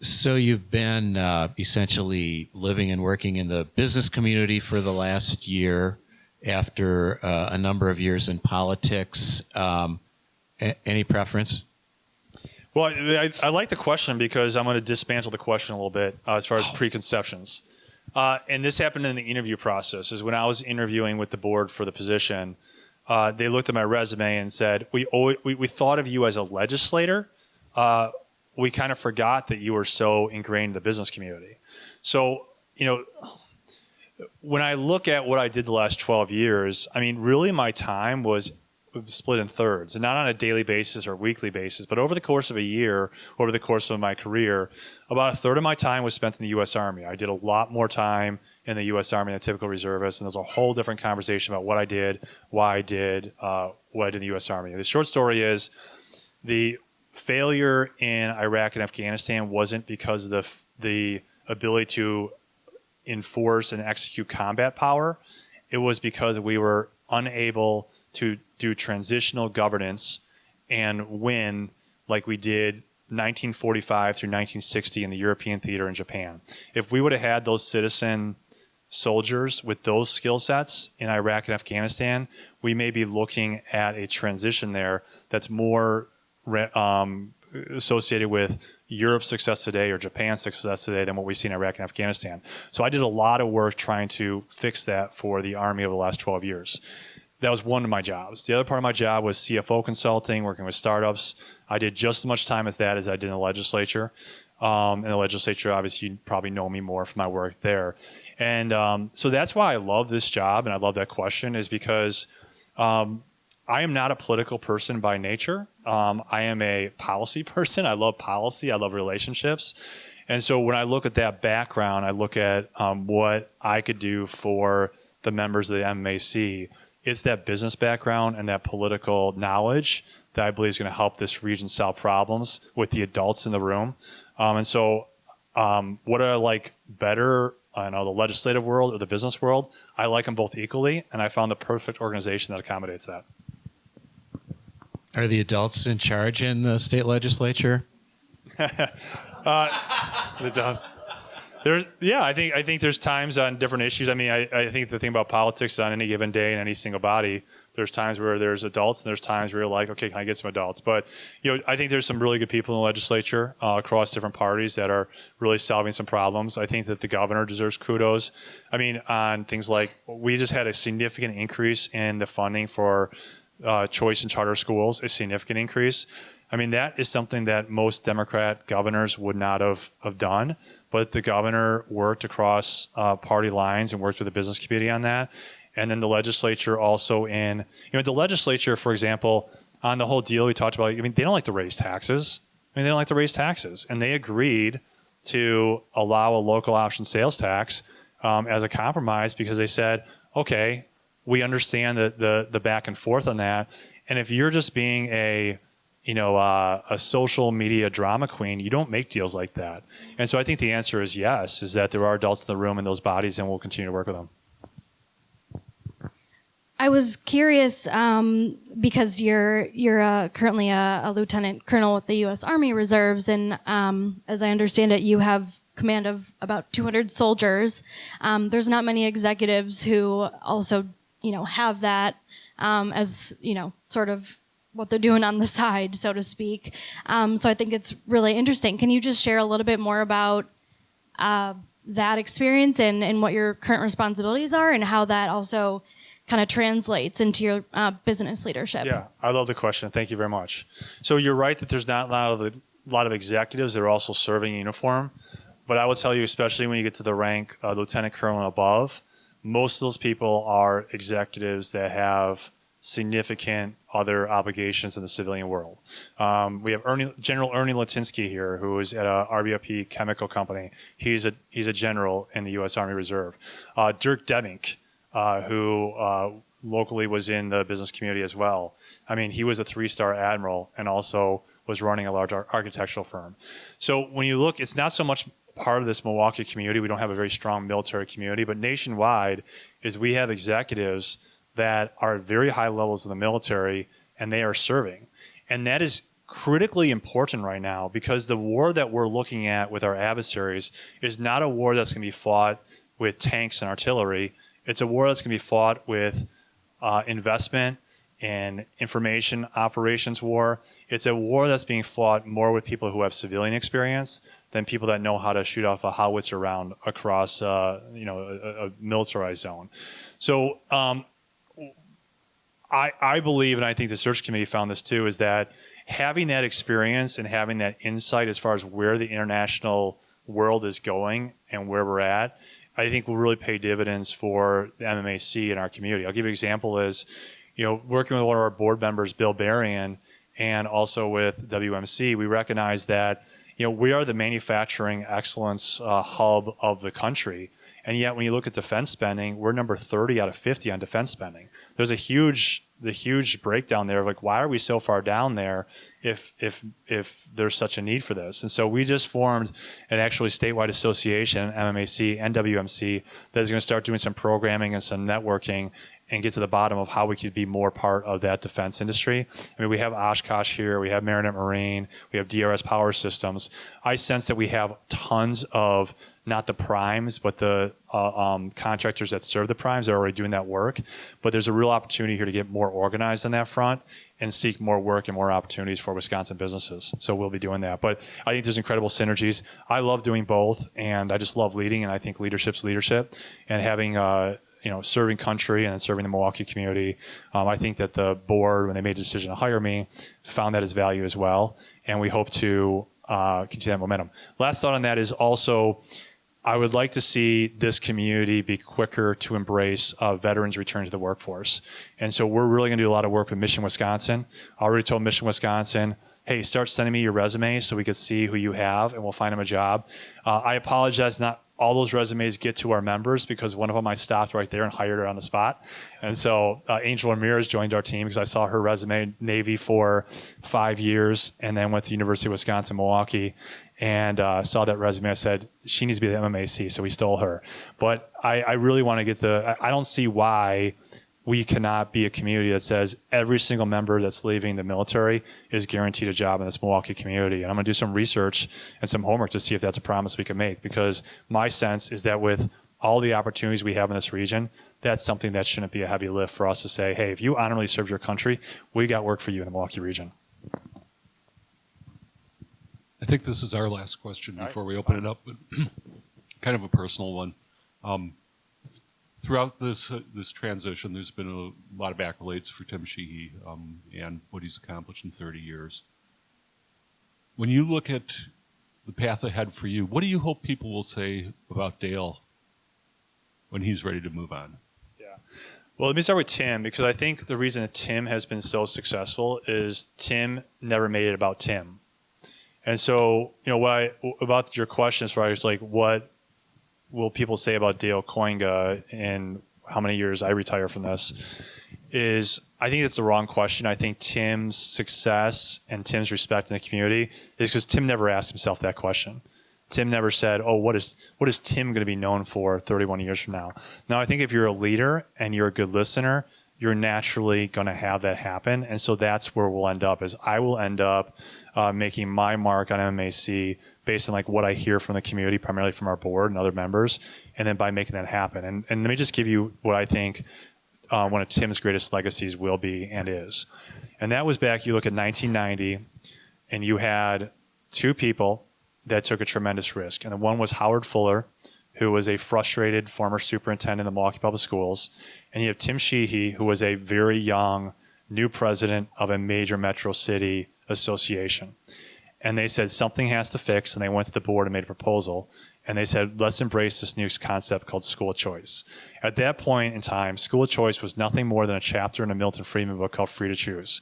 So you've been essentially living and working in the business community for the last year after a number of years in politics. Any preference? Well, I like the question because I'm going to dismantle the question a little bit as far as preconceptions. And this happened in the interview process. Is when I was interviewing with the board for the position, they looked at my resume and said, we thought of you as a legislator. We kind of forgot that you were so ingrained in the business community. So, when I look at what I did the last 12 years, I mean, really my time was split in thirds, and not on a daily basis or weekly basis, but over the course of a year, over the course of my career, about a third of my time was spent in the U.S. Army. I did a lot more time in the U.S. Army than a typical reservist, and there's a whole different conversation about what I did, why I did, what I did in the U.S. Army. The short story is the failure in Iraq and Afghanistan wasn't because of the ability to enforce and execute combat power. It was because we were unable to do transitional governance and win like we did 1945 through 1960 in the European theater in Japan. If we would have had those citizen soldiers with those skill sets in Iraq and Afghanistan, we may be looking at a transition there that's more associated with Europe's success today or Japan's success today than what we see in Iraq and Afghanistan. So I did a lot of work trying to fix that for the Army over the last 12 years. That was one of my jobs. The other part of my job was CFO consulting, working with startups. I did just as much time as that as I did in the legislature. In the legislature, obviously, you probably know me more from my work there. And so that's why I love this job and I love that question is because I am not a political person by nature. I am a policy person. I love policy. I love relationships. And so when I look at that background, I look at what I could do for the members of the MMAC. It's that business background and that political knowledge that I believe is going to help this region solve problems with the adults in the room. And so what do I like better? I know the legislative world or the business world. I like them both equally, and I found the perfect organization that accommodates that. Are the adults in charge in the state legislature? I think there's times on different issues. I mean, I think the thing about politics on any given day in any single body, there's times where there's adults and there's times where you're like, okay, can I get some adults? But, I think there's some really good people in the legislature across different parties that are really solving some problems. I think that the governor deserves kudos. I mean, on things like we just had a significant increase in the funding for choice and charter schools, a significant increase. I mean, that is something that most Democrat governors would not have done, but the governor worked across party lines and worked with the business community on that. And then the legislature also the legislature, for example, on the whole deal we talked about, I mean, they don't like to raise taxes. They don't like to raise taxes. And they agreed to allow a local option sales tax as a compromise because they said, okay, we understand the back and forth on that. And if you're just being a social media drama queen, you don't make deals like that. And so I think the answer is yes, is that there are adults in the room in those bodies, and we'll continue to work with them. I was curious because you're currently a lieutenant colonel with the U.S. Army Reserves, and as I understand it, you have command of about 200 soldiers. There's not many executives who also, have that as sort of what they're doing on the side, so to speak. So I think it's really interesting. Can you just share a little bit more about that experience and what your current responsibilities are, and how that also kind of translates into your business leadership? Yeah, I love the question. Thank you very much. So you're right that there's not a lot of executives that are also serving in uniform. But I will tell you, especially when you get to the rank lieutenant colonel and above, most of those people are executives that have significant other obligations in the civilian world. We have General Ernie Latinsky here, who is at a RBP chemical company. He's a general in the U.S. Army Reserve. Dirk Demink, who locally was in the business community as well. I mean, he was a 3-star admiral and also was running a large architectural firm. So when you look, it's not so much part of this Milwaukee community. We don't have a very strong military community, but nationwide is we have executives that are at very high levels in the military, and they are serving. And that is critically important right now, because the war that we're looking at with our adversaries is not a war that's going to be fought with tanks and artillery. It's a war that's going to be fought with investment and information operations war. It's a war that's being fought more with people who have civilian experience than people that know how to shoot off a howitzer round across a militarized zone. So I believe, and I think the search committee found this too, is that having that experience and having that insight as far as where the international world is going and where we're at, I think will really pay dividends for the MMAC in our community. I'll give you an example is, working with one of our board members, Bill Berrien, and also with WMC, we recognize that, we are the manufacturing excellence hub of the country. And yet when you look at defense spending, we're number 30 out of 50 on defense spending. There's the huge breakdown there of like, why are we so far down there if there's such a need for this? And so we just formed an actually statewide association, MMAC and WMC, that is going to start doing some programming and some networking and get to the bottom of how we could be more part of that defense industry. I mean, we have Oshkosh here, we have Marinette Marine, we have DRS Power Systems. I sense that we have tons of, not the primes, but the contractors that serve the primes are already doing that work. But there's a real opportunity here to get more organized on that front and seek more work and more opportunities for Wisconsin businesses. So we'll be doing that. But I think there's incredible synergies. I love doing both, and I just love leading, and I think leadership's leadership. And having serving country and serving the Milwaukee community. I think that the board, when they made the decision to hire me, found that as value as well. And we hope to continue that momentum. Last thought on that is also, I would like to see this community be quicker to embrace veterans returning to the workforce. And so we're really going to do a lot of work with Mission Wisconsin. I already told Mission Wisconsin, hey, start sending me your resume so we can see who you have, and we'll find them a job. I apologize, not all those resumes get to our members, because one of them I stopped right there and hired her on the spot. And so Angel Ramirez joined our team because I saw her resume, Navy for 5 years, and then went to University of Wisconsin, Milwaukee, and saw that resume. I said, she needs to be the MMAC, so we stole her. But I really want to get I don't see why we cannot be a community that says every single member that's leaving the military is guaranteed a job in this Milwaukee community. And I'm going to do some research and some homework to see if that's a promise we can make, because my sense is that with all the opportunities we have in this region, that's something that shouldn't be a heavy lift for us to say, hey, if you honorably serve your country, we got work for you in the Milwaukee region. I think this is our last question before we open it up, but kind of a personal one. Throughout this transition, there's been a lot of accolades for Tim Sheehy and what he's accomplished in 30 years. When you look at the path ahead for you, what do you hope people will say about Dale when he's ready to move on? Yeah. Well, let me start with Tim, because I think the reason that Tim has been so successful is Tim never made it about Tim. And so, about your question as far as like what will people say about Dale Kooyenga in how many years I retire from this? is I think it's the wrong question. I think Tim's success and Tim's respect in the community is because Tim never asked himself that question. Tim never said, oh, what is Tim going to be known for 31 years from now? Now, I think if you're a leader and you're a good listener, you're naturally going to have that happen. And so that's where we'll end up, is I will end up making my mark on MMAC based on like what I hear from the community, primarily from our board and other members, and then by making that happen. And let me just give you what I think one of Tim's greatest legacies will be and is. And that was back, you look at 1990, and you had two people that took a tremendous risk. And the one was Howard Fuller, who was a frustrated former superintendent of the Milwaukee Public Schools. And you have Tim Sheehy, who was a very young new president of a major metro city association. And they said something has to fix, and they went to the board and made a proposal. And they said, let's embrace this new concept called school choice. At that point in time, school choice was nothing more than a chapter in a Milton Friedman book called Free to Choose.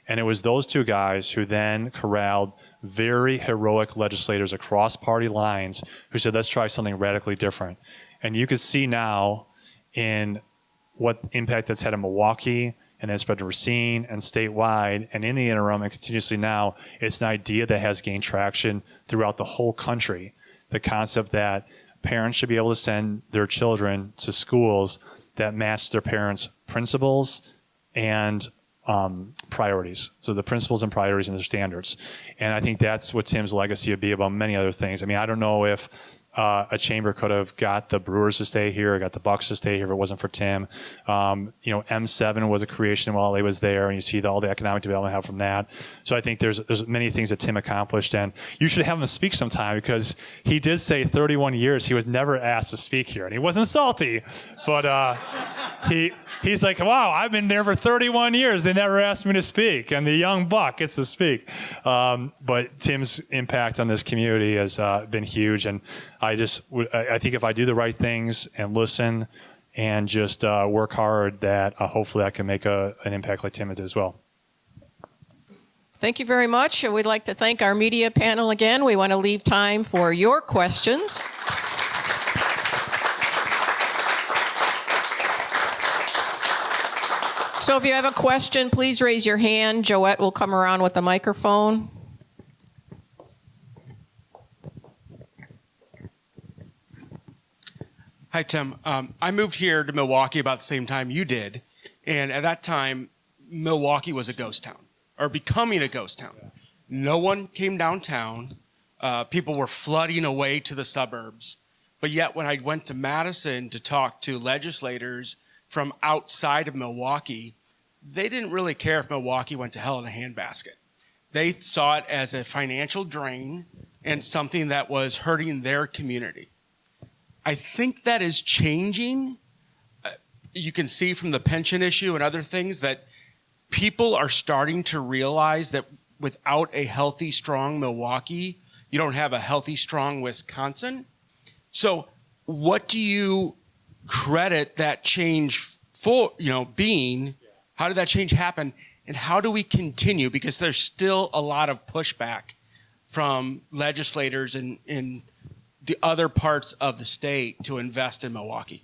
And it was those two guys who then corralled very heroic legislators across party lines who said, let's try something radically different. And you can see now in what impact that's had in Milwaukee, and then spread to Racine and statewide, and in the interim and continuously now, it's an idea that has gained traction throughout the whole country. The concept that parents should be able to send their children to schools that match their parents' principles and priorities. So the principles and priorities and their standards. And I think that's what Tim's legacy would be about many other things. I mean, I don't know if a chamber could have got the Brewers to stay here, or got the Bucks to stay here if it wasn't for Tim. M7 was a creation while he was there, and you see all the economic development have from that. So I think there's many things that Tim accomplished, and you should have him speak sometime, because he did say 31 years he was never asked to speak here, and he wasn't salty, but he's like, wow, I've been there for 31 years. They never asked me to speak, and the young buck gets to speak. But Tim's impact on this community has been huge, and I think if I do the right things and listen and just work hard, that hopefully I can make an impact like Tim did as well. Thank you very much. We'd like to thank our media panel again. We want to leave time for your questions. So if you have a question, please raise your hand. Joette will come around with the microphone. Hi, Tim. I moved here to Milwaukee about the same time you did. And at that time, Milwaukee was a ghost town, or becoming a ghost town. No one came downtown. People were flooding away to the suburbs. But yet when I went to Madison to talk to legislators from outside of Milwaukee, they didn't really care if Milwaukee went to hell in a handbasket. They saw it as a financial drain and something that was hurting their community. I think that is changing. You can see from the pension issue and other things that people are starting to realize that without a healthy, strong Milwaukee, you don't have a healthy, strong Wisconsin. So what do you credit that change for, being? How did that change happen? And how do we continue? Because there's still a lot of pushback from legislators in the other parts of the state to invest in Milwaukee.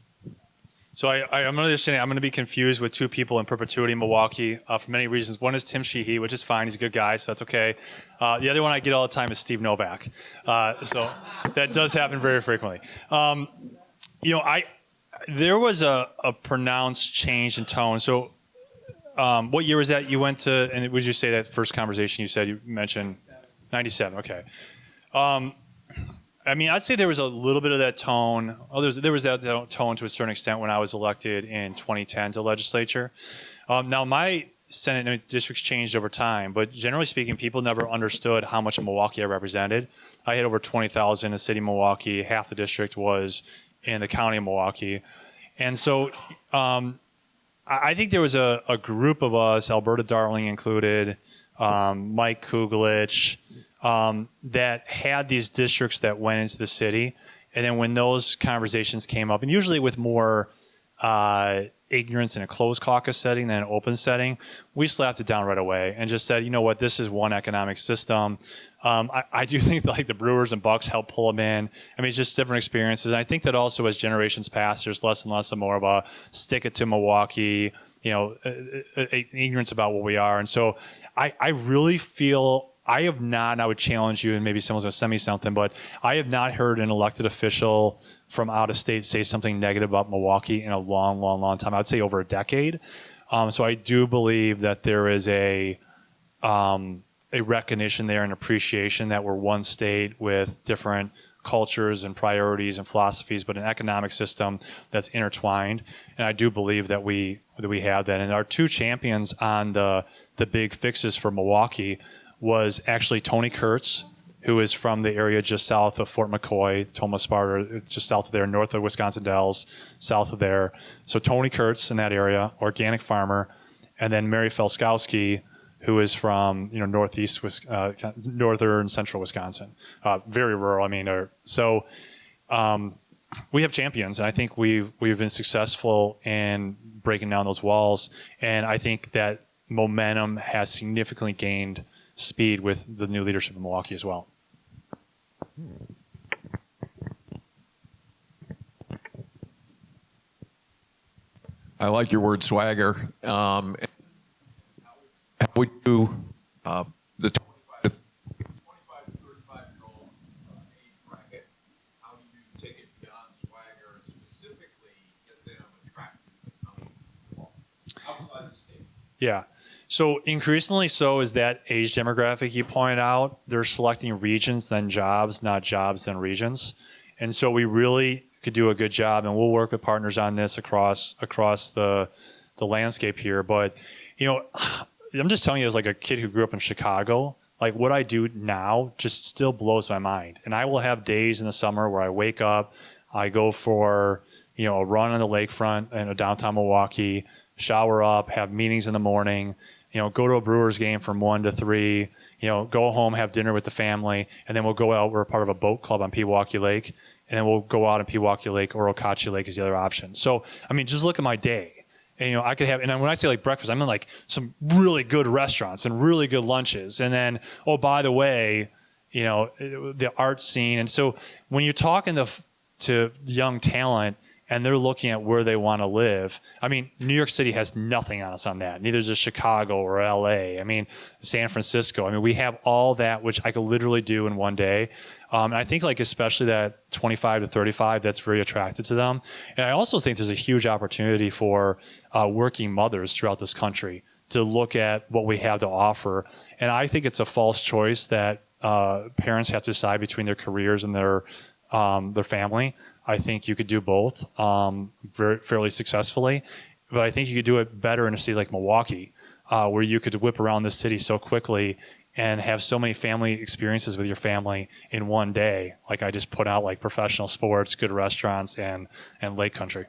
So I'm going to be confused with two people in perpetuity in Milwaukee for many reasons. One is Tim Sheehy, which is fine. He's a good guy, so that's okay. The other one I get all the time is Steve Novak. So that does happen very frequently. There was a pronounced change in tone. So what year was that you went to, and would you say that first conversation you mentioned? 97, okay. I'd say there was a little bit of that tone. There was that tone to a certain extent when I was elected in 2010 to legislature. Now, my Senate districts changed over time, but generally speaking, people never understood how much of Milwaukee I represented. I had over 20,000 in the city of Milwaukee. Half the district was in the county of Milwaukee. And so I think there was a group of us, Alberta Darling included, Mike Kugelich, that had these districts that went into the city. And then when those conversations came up, and usually with more ignorance in a closed caucus setting than an open setting, we slapped it down right away and just said, you know what, this is one economic system. I do think that, like, the Brewers and Bucks help pull them in. I mean, it's just different experiences. And I think that also as generations pass, there's less and less and more of a stick it to Milwaukee, ignorance about what we are. And so I really feel I have not, and I would challenge you, and maybe someone's going to send me something, but I have not heard an elected official from out of state say something negative about Milwaukee in a long, long, long time. I would say over a decade. So I do believe that there is a recognition there and appreciation that we're one state with different cultures and priorities and philosophies, but an economic system that's intertwined. And I do believe that we have that. And our two champions on the big fixes for Milwaukee was actually Tony Kurtz, who is from the area just south of Fort McCoy, Thomas Sparta, just south of there, north of Wisconsin Dells, south of there. So Tony Kurtz in that area, organic farmer, and then Mary Felskowski, who is from northeast, northern central Wisconsin, very rural. I mean, we have champions, and I think we've been successful in breaking down those walls. And I think that momentum has significantly gained speed with the new leadership in Milwaukee as well. I like your word swagger. How would you the 25 to 35-year-old age bracket? How do you take it beyond swagger and specifically get them attracted to coming outside the state? Yeah. So increasingly so is that age demographic you pointed out. They're selecting regions then jobs, not jobs then regions. And so we really could do a good job, and we'll work with partners on this across the landscape here. But, I'm just telling you, as like a kid who grew up in Chicago, like what I do now just still blows my mind. And I will have days in the summer where I wake up, I go for, a run on the lakefront in downtown Milwaukee, shower up, have meetings in the morning, go to a Brewers game from 1 to 3, go home, have dinner with the family, and then we'll go out. We're part of a boat club on Pewaukee Lake, and then we'll go out on Pewaukee Lake or Okauchee Lake is the other option. So, I mean, just look at my day. And, I could have, and when I say like breakfast, I mean like some really good restaurants and really good lunches. And then, oh, by the way, the art scene. And so when you're talking to young talent, and they're looking at where they want to live. I mean, New York City has nothing on us on that. Neither does Chicago or LA. I mean, San Francisco. I mean, we have all that, which I could literally do in one day. And I think like especially that 25 to 35, that's very attractive to them. And I also think there's a huge opportunity for working mothers throughout this country to look at what we have to offer. And I think it's a false choice that parents have to decide between their careers and their family. I think you could do both fairly successfully, but I think you could do it better in a city like Milwaukee, where you could whip around the city so quickly and have so many family experiences with your family in one day. Like I just put out, like professional sports, good restaurants, and lake country.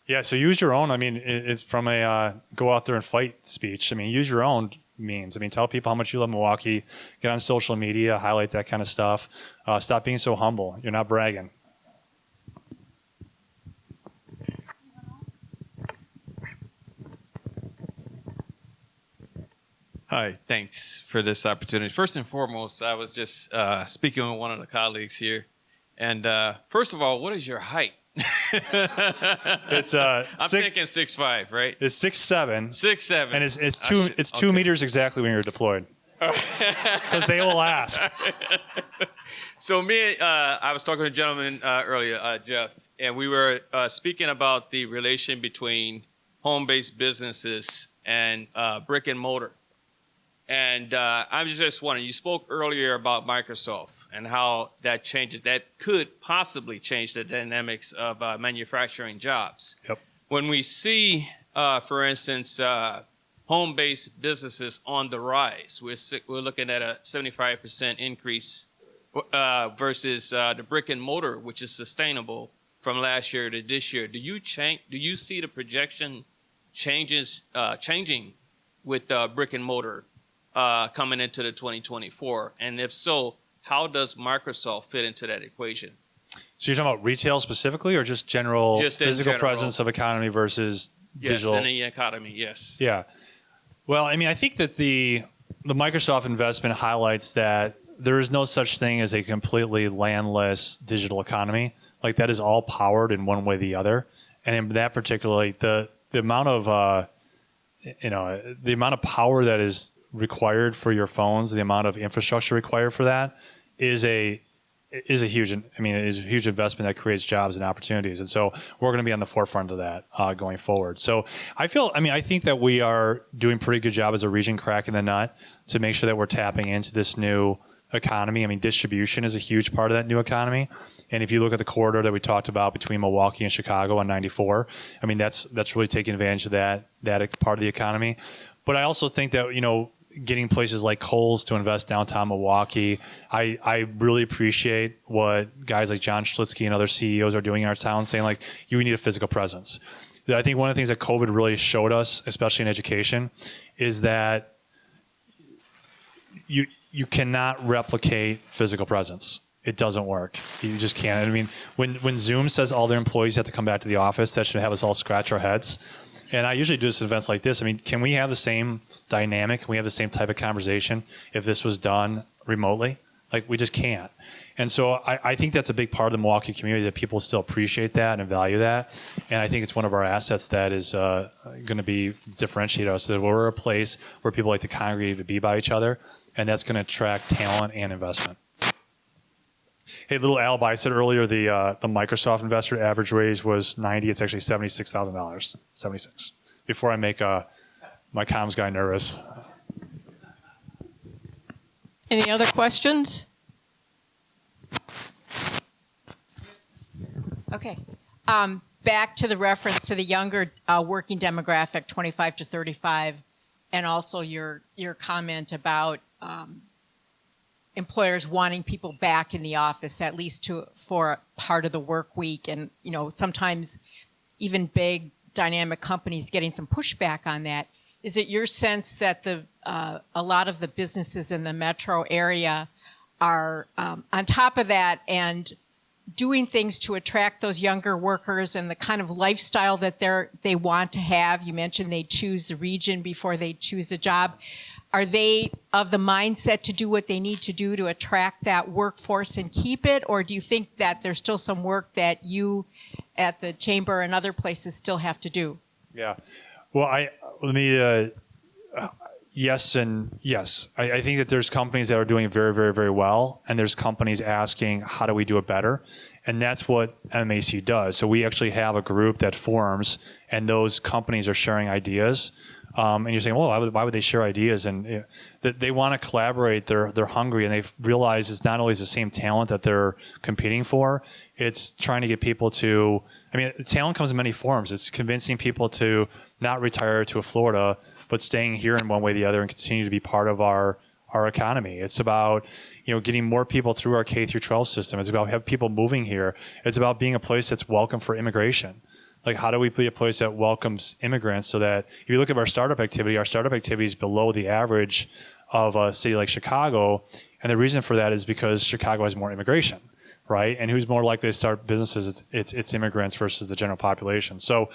Yeah, so use your own. I mean, it's from a go out there and fight speech. I mean, use your own means. I mean, tell people how much you love Milwaukee. Get on social media, highlight that kind of stuff. Stop being so humble. You're not bragging. Hi, thanks for this opportunity. First and foremost, I was just speaking with one of the colleagues here. And first of all, what is your height? It's I'm thinking 6'5", right? It's 6'7". 6'7". And it's 2 meters exactly when you're deployed. Because they will ask. So I was talking to a gentleman earlier, Jeff, and we were speaking about the relation between home-based businesses and brick and mortar. And I was just wondering, you spoke earlier about Microsoft and how that could possibly change the dynamics of manufacturing jobs. Yep. When we see, for instance, home-based businesses on the rise, we're looking at a 75% increase versus the brick and mortar, which is sustainable from last year to this year. Do you see the projection changing with brick and mortar coming into the 2024? And if so, how does Microsoft fit into that equation? So you're talking about retail specifically, or just general physical presence of economy versus digital? Yes, in the economy, yes. Yeah. Well, I mean, I think that the Microsoft investment highlights that there is no such thing as a completely landless digital economy. Like that is all powered in one way or the other. And in that particularly, the amount of the amount of power that is required for your phones, the amount of infrastructure required for that is a huge investment that creates jobs and opportunities. And so we're going to be on the forefront of that going forward. So I think that we are doing a pretty good job as a region cracking the nut to make sure that we're tapping into this new economy. I mean, distribution is a huge part of that new economy. And if you look at the corridor that we talked about between Milwaukee and Chicago on 94, I mean, that's really taking advantage of that part of the economy. But I also think that, getting places like Kohl's to invest downtown Milwaukee, I really appreciate what guys like John Schlitzky and other CEOs are doing in our town, saying like, you need a physical presence. I think one of the things that COVID really showed us, especially in education, is that you cannot replicate physical presence. It doesn't work. You just can't. I mean, when Zoom says all their employees have to come back to the office, that should have us all scratch our heads. And I usually do this at events like this. I mean, can we have the same dynamic? Can we have the same type of conversation if this was done remotely? Like, we just can't. And so I think that's a big part of the Milwaukee community, that people still appreciate that and value that. And I think it's one of our assets that is going to be differentiate us. That we're a place where people like to congregate, to be by each other, and that's going to attract talent and investment. Hey, little alibi. I said earlier the Microsoft investor average raise was 90. It's actually $76,000. 76. Before I make my comms guy nervous. Any other questions? Okay. Back to the reference to the younger working demographic, 25 to 35, and also your comment about employers wanting people back in the office, at least for part of the work week, and sometimes even big dynamic companies getting some pushback on that. Is it your sense that a lot of the businesses in the metro area are on top of that and doing things to attract those younger workers and the kind of lifestyle that they want to have? You mentioned they choose the region before they choose the job. Are they of the mindset to do what they need to do to attract that workforce and keep it? Or do you think that there's still some work that you at the chamber and other places still have to do? Yeah. Well, yes and yes. I think that there's companies that are doing it very, very, very well, and there's companies asking, how do we do it better? And that's what MMAC does. So we actually have a group that forms, and those companies are sharing ideas. And you're saying, well, why would they share ideas? And they want to collaborate. They're hungry, and they realize it's not always the same talent that they're competing for. It's trying to get people to. I mean, talent comes in many forms. It's convincing people to not retire to Florida, but staying here in one way or the other and continue to be part of our economy. It's about getting more people through our K through 12 system. It's about having people moving here. It's about being a place that's welcome for immigration. Like, how do we be a place that welcomes immigrants so that if you look at our startup activity is below the average of a city like Chicago. And the reason for that is because Chicago has more immigration, right? And who's more likely to start businesses? It's immigrants versus the general population. So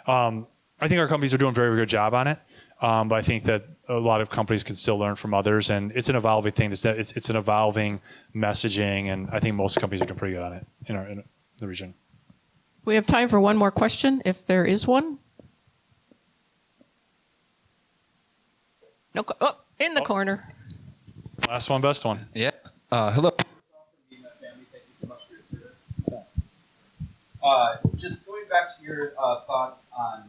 I think our companies are doing a very, very good job on it. But I think that a lot of companies can still learn from others. And it's an evolving thing. It's an evolving messaging. And I think most companies are doing pretty good on it in the region. We have time for one more question, if there is one. No, in the corner. Last one, best one. Yeah. Hello. Thank you so much for your service. Just going back to your thoughts on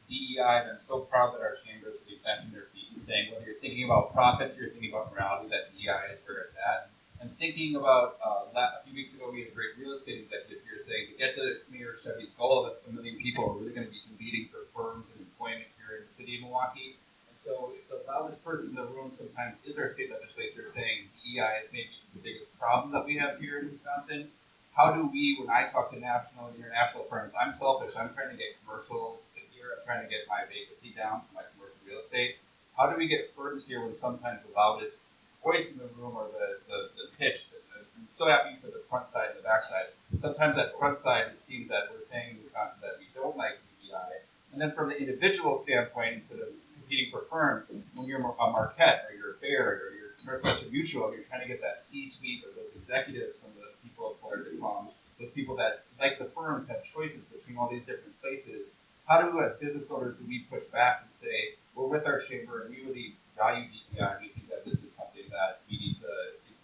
DEI, and I'm so proud that our chamber is really back on their feet and saying whether you're thinking about profits or you're thinking about morality, that DEI is where it's at. And thinking about a few weeks ago, we had a great real estate executive here saying to get to Mayor Chevy's goal of 1 million people are really going to be competing for firms and employment here in the city of Milwaukee. And so if the loudest person in the room sometimes is our state legislature saying DEI is maybe the biggest problem that we have here in Wisconsin, how do we, when I talk to national and international firms, I'm selfish, I'm trying to get commercial here, I'm trying to get my vacancy down for my commercial real estate. How do we get firms here when sometimes the loudest voice in the room or the pitch? I'm so happy you said the front side and the back side. Sometimes that front side, it seems that we're saying in Wisconsin that we don't like DEI. And then from the individual standpoint, instead of competing for firms. When you're a Marquette or you're a Baird or you're Northwestern Mutual, you're trying to get that C-suite or those executives from the people employer to come, those people that, like the firms, have choices between all these different places. How do, as business owners, do we push back and say, we're with our chamber and we really value DEI and we think that this is something that we need to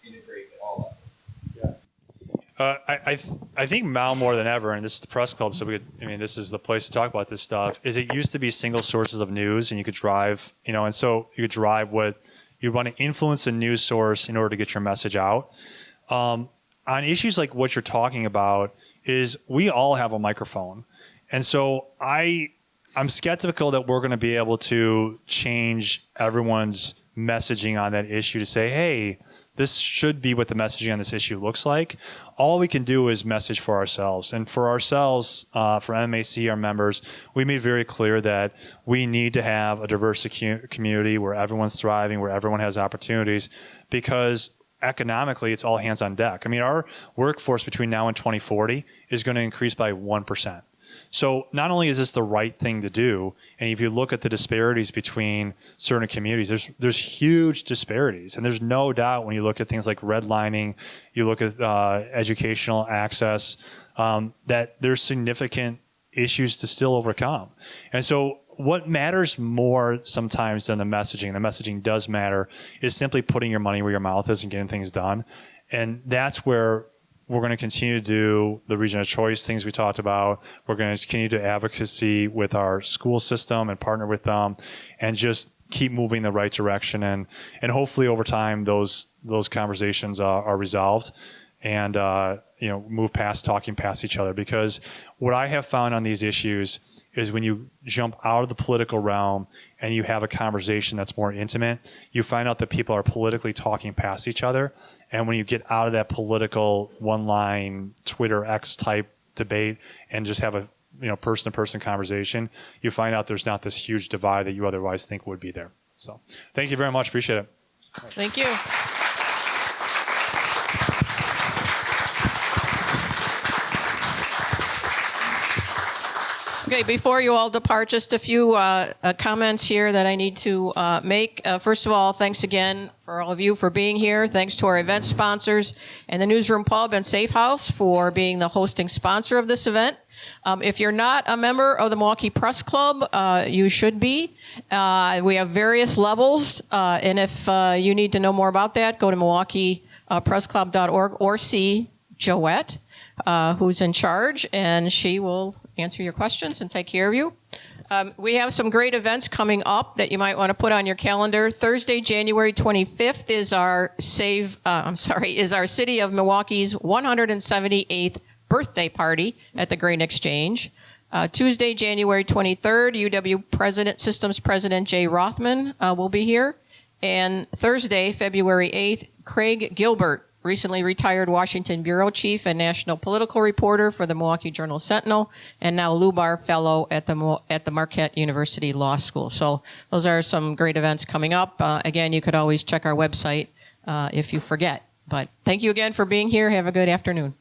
integrate at all levels? I think now more than ever, and this is the press club, so this is the place to talk about this stuff, is it used to be single sources of news and you could drive, and so you could drive what you want to influence a news source in order to get your message out. On issues like what you're talking about is we all have a microphone. And so I'm skeptical that we're going to be able to change everyone's messaging on that issue to say, hey, this should be what the messaging on this issue looks like. All we can do is message for ourselves. And for ourselves, for MMAC, our members, we made very clear that we need to have a diverse community where everyone's thriving, where everyone has opportunities, because economically, it's all hands on deck. Our workforce between now and 2040 is going to increase by 1%. So not only is this the right thing to do, and if you look at the disparities between certain communities, there's huge disparities. And there's no doubt when you look at things like redlining, you look at educational access, that there's significant issues to still overcome. And so what matters more sometimes than the messaging does matter, is simply putting your money where your mouth is and getting things done. And that's where we're going to continue to do the region of choice things we talked about. We're going to continue to advocacy with our school system and partner with them and just keep moving in the right direction. And hopefully over time, those conversations are resolved and, move past talking past each other. Because what I have found on these issues is when you jump out of the political realm and you have a conversation that's more intimate, you find out that people are politically talking past each other. And when you get out of that political one-line Twitter X type debate and just have a person-to-person conversation, you find out there's not this huge divide that you otherwise think would be there. So thank you very much. Appreciate it. Thank you. Okay, before you all depart, just a few comments here that I need to make. First of all, thanks again for all of you for being here. Thanks to our event sponsors and the Newsroom Pub and Safe House for being the hosting sponsor of this event. If you're not a member of the Milwaukee Press Club, you should be. We have various levels, and if you need to know more about that, go to MilwaukeePressClub.org or see Joette, who's in charge, and she will answer your questions and take care of you. We have some great events coming up that you might want to put on your calendar. Thursday, January 25th is our City of Milwaukee's 178th birthday party at the Grain Exchange. Tuesday, January 23rd, UW Systems President Jay Rothman will be here. And Thursday, February 8th, Craig Gilbert, recently retired Washington Bureau Chief and National Political Reporter for the Milwaukee Journal-Sentinel, and now Lubar Fellow at the Marquette University Law School. So those are some great events coming up. Again, you could always check our website if you forget. But thank you again for being here. Have a good afternoon.